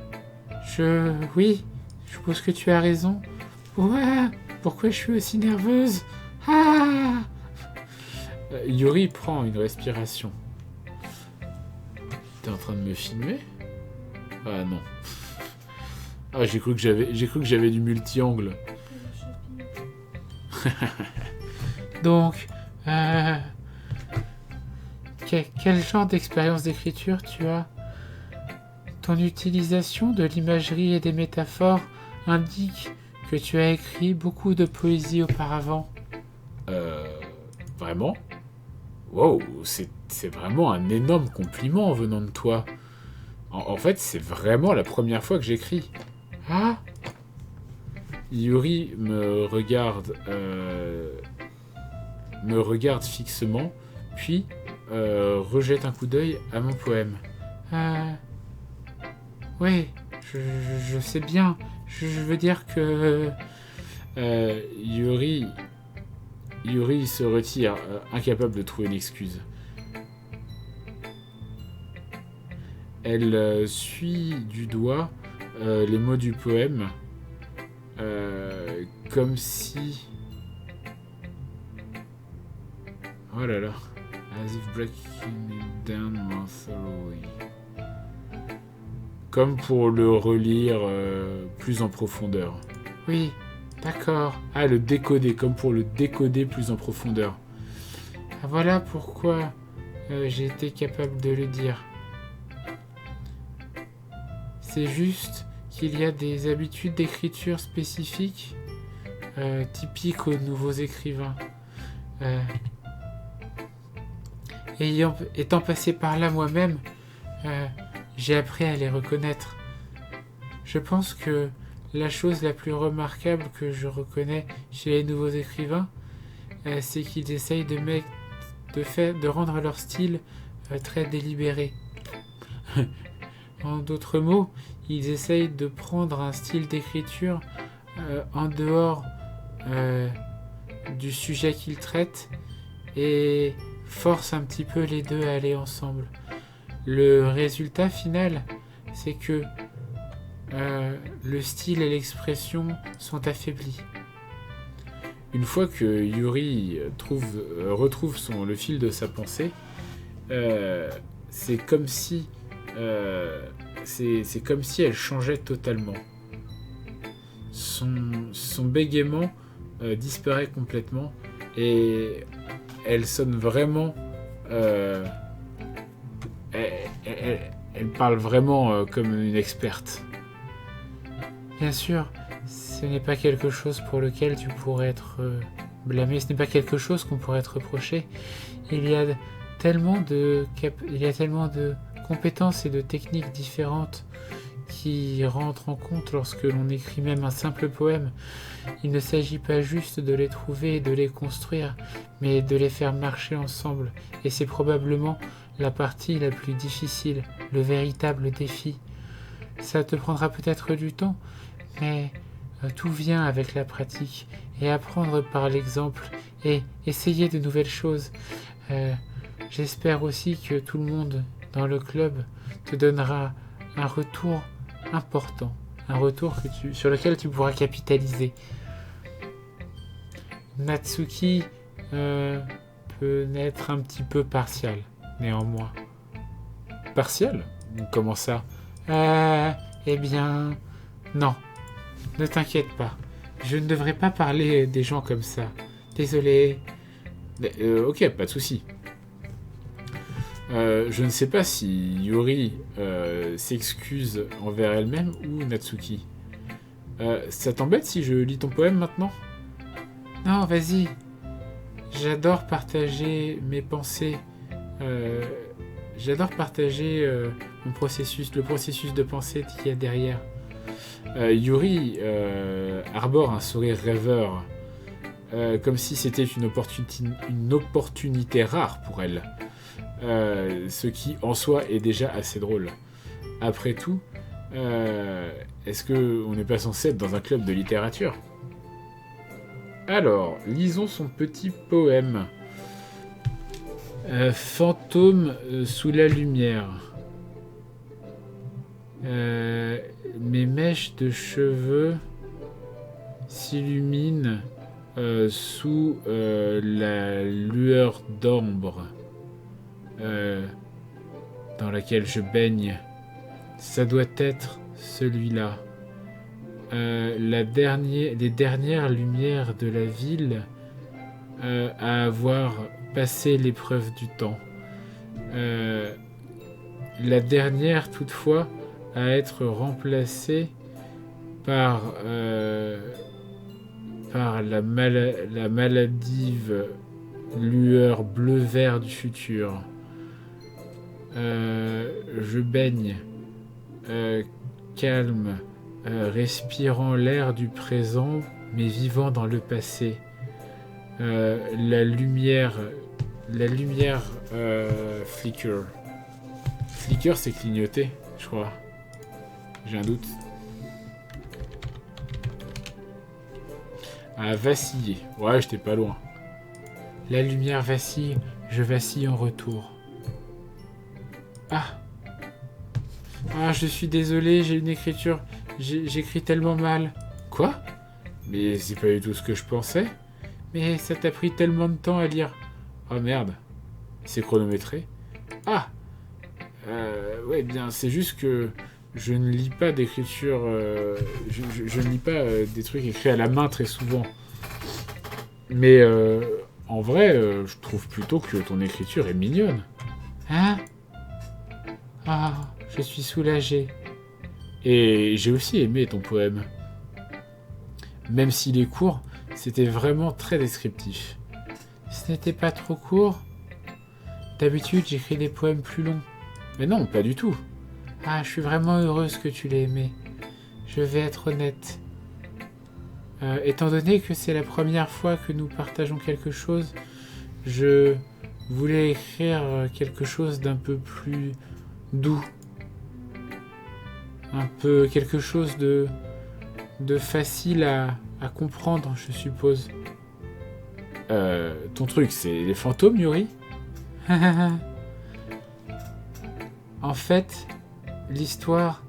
Oui, je suppose que tu as raison. Ouais, pourquoi je suis aussi nerveuse? Ah! Yuri prend une respiration. T'es en train de me filmer? Ah non. Ah, j'ai cru que j'avais du multi-angle. Donc, quel genre d'expérience d'écriture tu as? Ton utilisation de l'imagerie et des métaphores indique que tu as écrit beaucoup de poésie auparavant. Vraiment? Wow, c'est vraiment un énorme compliment venant de toi. En fait, c'est vraiment la première fois que j'écris. Ah? Yuri me regarde fixement, puis rejette un coup d'œil à mon poème. Oui, je sais bien. Je veux dire que... Yuri se retire, incapable de trouver une excuse. Elle suit du doigt les mots du poème, comme si... Oh là là. As if breaking it down more thoroughly. Comme pour le relire plus en profondeur. Oui, d'accord. Ah, le décoder, comme pour le décoder plus en profondeur. Voilà pourquoi j'ai été capable de le dire. C'est juste qu'il y a des habitudes d'écriture spécifiques, typiques aux nouveaux écrivains. Étant passé par là moi-même, j'ai appris à les reconnaître. Je pense que la chose la plus remarquable que je reconnais chez les nouveaux écrivains, c'est qu'ils essayent de rendre leur style très délibéré. En d'autres mots, ils essayent de prendre un style d'écriture en dehors du sujet qu'ils traitent et forcent un petit peu les deux à aller ensemble. Le résultat final, c'est que le style et l'expression sont affaiblis. Une fois que Yuri retrouve le fil de sa pensée, c'est comme si elle changeait totalement. Son bégaiement disparaît complètement et elle sonne vraiment... Elle parle vraiment comme une experte. Bien sûr, ce n'est pas quelque chose pour lequel tu pourrais être blâmé, ce n'est pas quelque chose qu'on pourrait te reprocher. Il y a tellement de compétences et de techniques différentes qui rentrent en compte lorsque l'on écrit même un simple poème. Il ne s'agit pas juste de les trouver et de les construire, mais de les faire marcher ensemble. Et c'est probablement la partie la plus difficile, le véritable défi. Ça te prendra peut-être du temps, mais tout vient avec la pratique. Et apprendre par l'exemple et essayer de nouvelles choses. J'espère aussi que tout le monde dans le club te donnera un retour important, un retour sur lequel tu pourras capitaliser. Natsuki peut être un petit peu partial, néanmoins. Partial? Comment ça? Eh bien, non, ne t'inquiète pas. Je ne devrais pas parler des gens comme ça. Désolé. Ok, pas de souci. Je ne sais pas si Yuri s'excuse envers elle-même ou Natsuki. Ça t'embête si je lis ton poème maintenant? Non, vas-y. J'adore partager mes pensées. J'adore partager le processus de pensée qu'il y a derrière. Yuri arbore un sourire rêveur, comme si c'était une opportunité rare pour elle. Ce qui en soi est déjà assez drôle. Après tout, est-ce qu'on n'est pas censé être dans un club de littérature? Alors, lisons son petit poème. Fantôme sous la lumière. Mes mèches de cheveux s'illuminent sous la lueur d'ambre dans laquelle je baigne. Ça doit être celui-là. Les dernières lumières de la ville à avoir passé l'épreuve du temps. La dernière, toutefois, à être remplacée par la maladive lueur bleu-vert du futur. Je baigne, calme, respirant l'air du présent, mais vivant dans le passé. La lumière flicker. Flicker, c'est clignoter, je crois. J'ai un doute. À vaciller. Ouais, j'étais pas loin. La lumière vacille, je vacille en retour. Ah, je suis désolé, j'ai une écriture... J'écris tellement mal. Quoi? Mais c'est pas du tout ce que je pensais. Mais ça t'a pris tellement de temps à lire. Oh merde. C'est chronométré. Ah, ouais, bien, c'est juste que je ne lis pas d'écriture... je ne lis pas des trucs écrits à la main très souvent. Mais en vrai, je trouve plutôt que ton écriture est mignonne. Hein? Ah, je suis soulagé. Et j'ai aussi aimé ton poème. Même s'il est court, c'était vraiment très descriptif. Ce n'était pas trop court? D'habitude, j'écris des poèmes plus longs. Mais non, pas du tout. Ah, je suis vraiment heureuse que tu l'aies aimé. Je vais être honnête. Étant donné que c'est la première fois que nous partageons quelque chose, je voulais écrire quelque chose d'un peu plus doux. Un peu quelque chose de facile à comprendre, je suppose. Ton truc, c'est les fantômes, Yuri? En fait, l'histoire,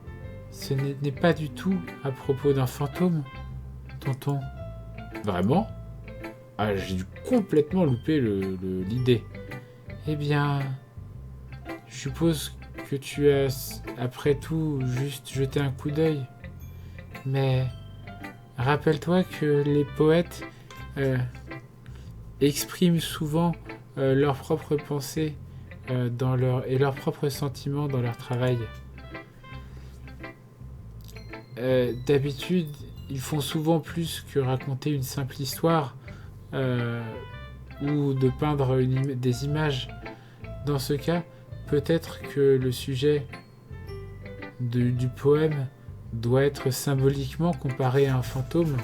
ce n'est pas du tout à propos d'un fantôme, tonton. Vraiment? Ah, j'ai dû complètement louper l'idée. Eh bien, je suppose que tu as, après tout, juste jeté un coup d'œil. Mais rappelle-toi que les poètes expriment souvent leurs propres pensées et leurs propres sentiments dans leur travail. D'habitude, ils font souvent plus que raconter une simple histoire ou de peindre des images. Dans ce cas, peut-être que le sujet du poème doit être symboliquement comparé à un fantôme.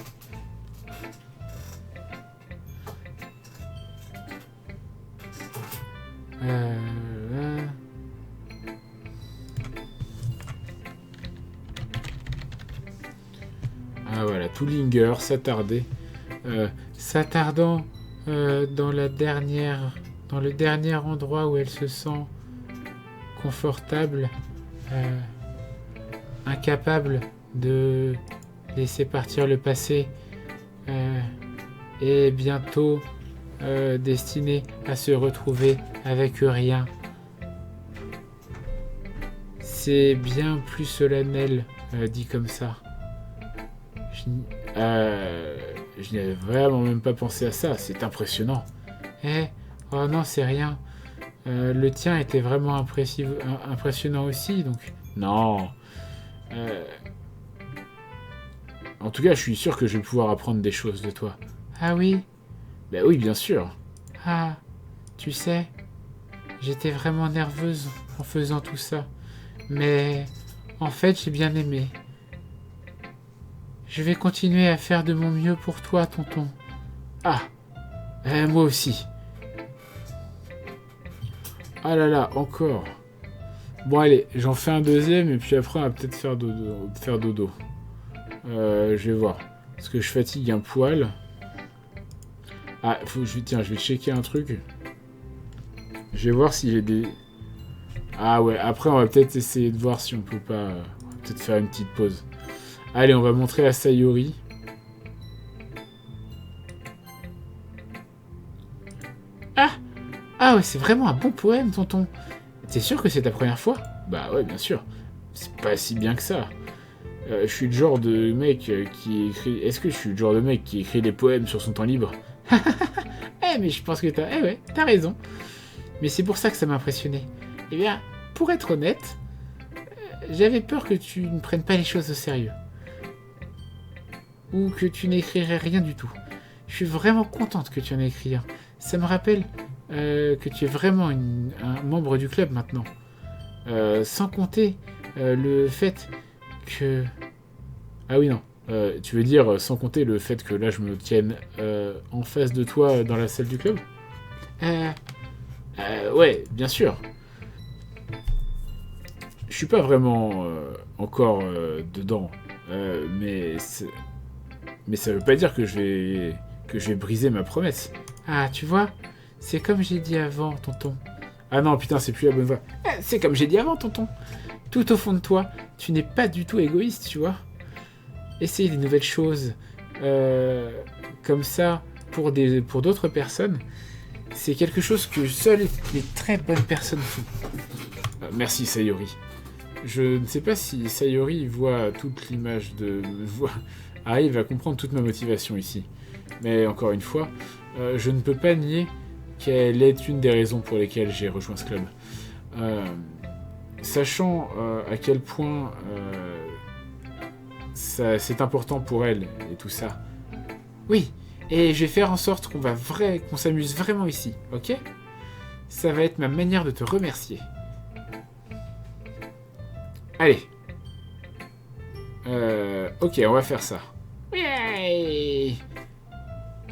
Euh, Ah voilà, tout linger, s'attarder. S'attardant dans le dernier endroit où elle se sent confortable, incapable de laisser partir le passé, et bientôt destinée à se retrouver avec rien. C'est bien plus solennel dit comme ça. Je n'y avais vraiment même pas pensé à ça, c'est impressionnant. Oh non, c'est rien. Le tien était vraiment impressionnant aussi, donc... Non. En tout cas, je suis sûr que je vais pouvoir apprendre des choses de toi. Ah oui? Ben oui, bien sûr. Ah, tu sais, j'étais vraiment nerveuse en faisant tout ça. Mais en fait, j'ai bien aimé. Je vais continuer à faire de mon mieux pour toi, tonton. Ah, moi aussi. Ah là là, encore. Bon allez, j'en fais un deuxième et puis après on va peut-être faire dodo. Je vais voir. Parce que je fatigue un poil. Ah, je vais checker un truc. Je vais voir si j'ai des... Ah ouais, après on va peut-être essayer de voir si on peut pas... on va peut-être faire une petite pause. Allez, on va montrer à Sayori. Ah ouais, c'est vraiment un bon poème, tonton. T'es sûr que c'est ta première fois? Bah ouais, bien sûr. C'est pas si bien que ça. Je suis le genre de mec qui écrit... Est-ce que je suis le genre de mec qui écrit des poèmes sur son temps libre? Mais je pense que t'as raison. Mais c'est pour ça que ça m'a impressionné. Eh bien, pour être honnête, j'avais peur que tu ne prennes pas les choses au sérieux. Ou que tu n'écrirais rien du tout. Je suis vraiment contente que tu en aies écrit un. Ça me rappelle que tu es vraiment un membre du club maintenant. Sans compter le fait que... Ah oui, non. Tu veux dire sans compter le fait que là je me tienne en face de toi dans la salle du club? Ouais, bien sûr. Je suis pas vraiment encore dedans, mais ça veut pas dire que je vais briser ma promesse. Ah, tu vois, c'est comme j'ai dit avant, tonton. Ah non, putain, c'est plus la bonne voie. C'est comme j'ai dit avant, tonton. Tout au fond de toi, tu n'es pas du tout égoïste, tu vois. Essayer des nouvelles choses comme ça pour d'autres personnes, c'est quelque chose que seules les très bonnes personnes font. Merci Sayori. Je ne sais pas si Sayori voit toute l'image arrive à comprendre toute ma motivation ici. Mais encore une fois, je ne peux pas nier qu'elle est une des raisons pour lesquelles j'ai rejoint ce club. Sachant à quel point c'est important pour elle et tout ça. Oui, et je vais faire en sorte qu'on s'amuse vraiment ici, ok? Ça va être ma manière de te remercier. Allez. Ok, on va faire ça. Ouais.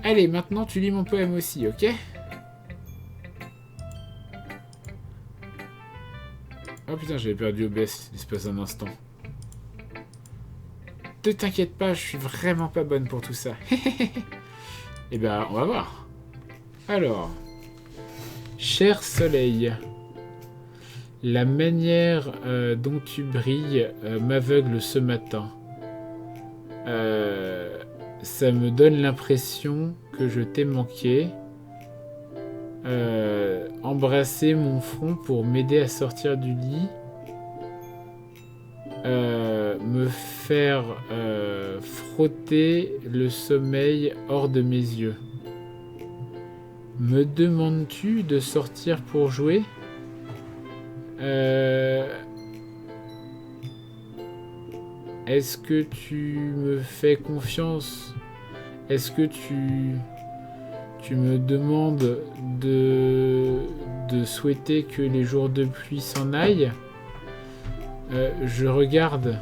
Allez, maintenant tu lis mon poème aussi, ok? Oh putain, j'avais perdu OBS l'espace d'un instant. Ne t'inquiète pas, je suis vraiment pas bonne pour tout ça. Eh ben, on va voir. Alors, cher soleil, la manière dont tu brilles m'aveugle ce matin. Ça me donne l'impression que je t'ai manqué. Embrasser mon front pour m'aider à sortir du lit. Me faire frotter le sommeil hors de mes yeux. Me demandes-tu de sortir pour jouer? Est-ce que tu me fais confiance? Est-ce que tu me demandes de souhaiter que les jours de pluie s'en aillent? Je regarde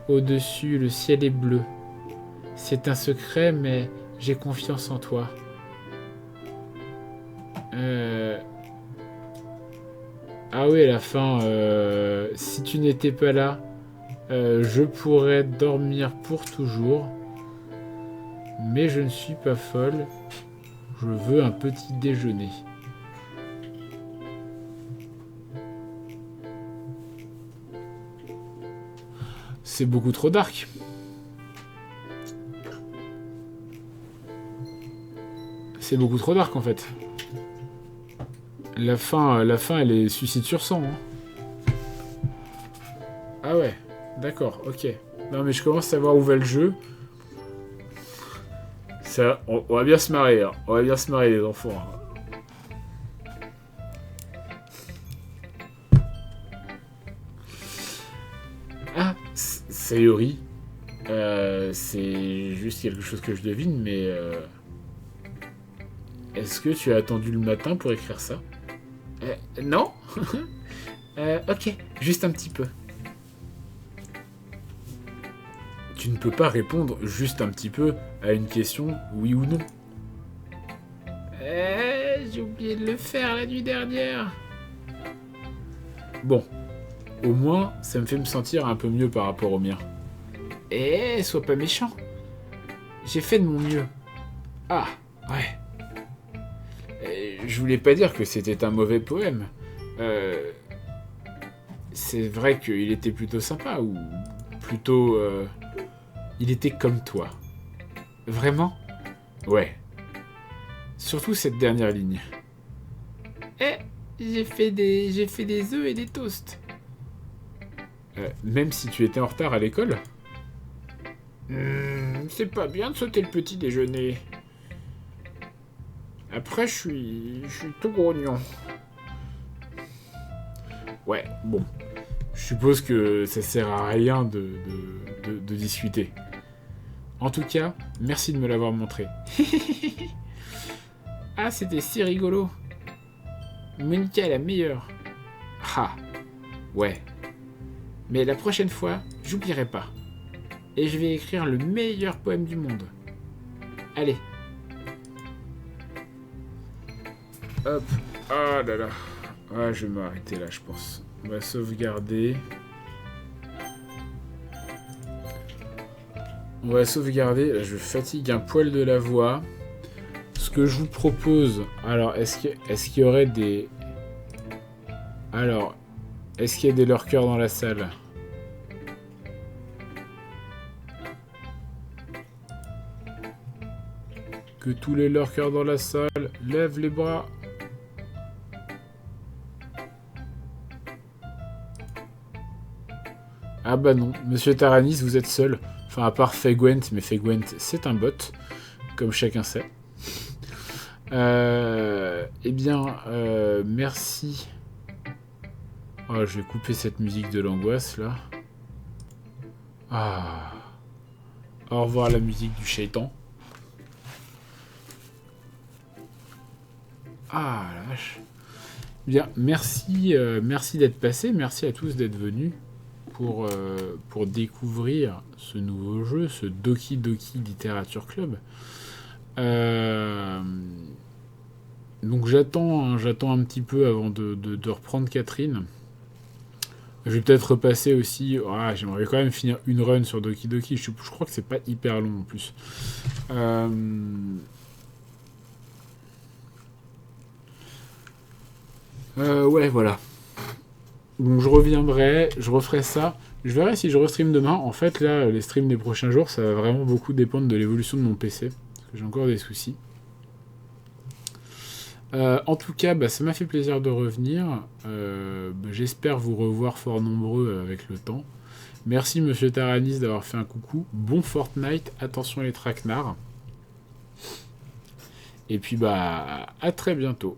au-dessus, le ciel est bleu. C'est un secret, mais j'ai confiance en toi. Ah oui, à la fin, si tu n'étais pas là, je pourrais dormir pour toujours. Mais je ne suis pas folle. Je veux un petit déjeuner. C'est beaucoup trop dark. C'est beaucoup trop dark en fait. La fin, elle est suicide sur sang. Hein. Ah ouais, d'accord, ok. Non mais je commence à voir où va le jeu. Ça, on va bien se marrer, hein. On va bien se marrer les enfants. Hein. Ah, Sayori. C'est juste quelque chose que je devine, mais... Est-ce que tu as attendu le matin pour écrire ça? Non. Ok, juste un petit peu. Tu ne peux pas répondre juste un petit peu à une question oui ou non. J'ai oublié de le faire la nuit dernière. Bon, au moins, ça me fait me sentir un peu mieux par rapport au mien. Sois pas méchant. J'ai fait de mon mieux. Ah, ouais. Je voulais pas dire que c'était un mauvais poème. C'est vrai qu'il était plutôt sympa, ou plutôt... il était comme toi. Vraiment? Ouais. Surtout cette dernière ligne. J'ai fait des œufs et des toasts. Même si tu étais en retard à l'école? C'est pas bien de sauter le petit déjeuner. Après, je suis tout grognon. Ouais, bon. Je suppose que ça sert à rien de discuter. En tout cas, merci de me l'avoir montré. Ah, c'était si rigolo. Monica est la meilleure. Ah, ouais. Mais la prochaine fois, j'oublierai pas. Et je vais écrire le meilleur poème du monde. Allez. Hop. Ah là là. Ah, je vais m'arrêter là, je pense. On va sauvegarder. On va sauvegarder. Là, je fatigue un poil de la voix. Ce que je vous propose... Alors, est-ce qu'il y aurait des... Alors, est-ce qu'il y a des lurkers dans la salle? Que tous les lurkers dans la salle lèvent les bras. Ah bah non, Monsieur Taranis, vous êtes seul. Enfin, à part Fegwent, mais Fegwent, c'est un bot, comme chacun sait. Eh bien, merci. Oh, je vais couper cette musique de l'angoisse, là. Ah. Au revoir la musique du shaitan. Ah, la vache. Bien, merci, merci d'être passé, merci à tous d'être venus pour découvrir ce nouveau jeu, ce Doki Doki Literature Club. Donc j'attends un petit peu avant de reprendre Catherine. Je vais peut-être repasser aussi... Ah, j'aimerais quand même finir une run sur Doki Doki. Je crois que c'est pas hyper long en plus. Ouais, voilà. Donc je reviendrai, je referai ça. Je verrai si je restream demain. En fait, là, les streams des prochains jours, ça va vraiment beaucoup dépendre de l'évolution de mon PC. Parce que j'ai encore des soucis. En tout cas, bah, ça m'a fait plaisir de revenir. J'espère vous revoir fort nombreux avec le temps. Merci Monsieur Taranis d'avoir fait un coucou. Bon Fortnite, attention les traquenards. Et puis bah à très bientôt.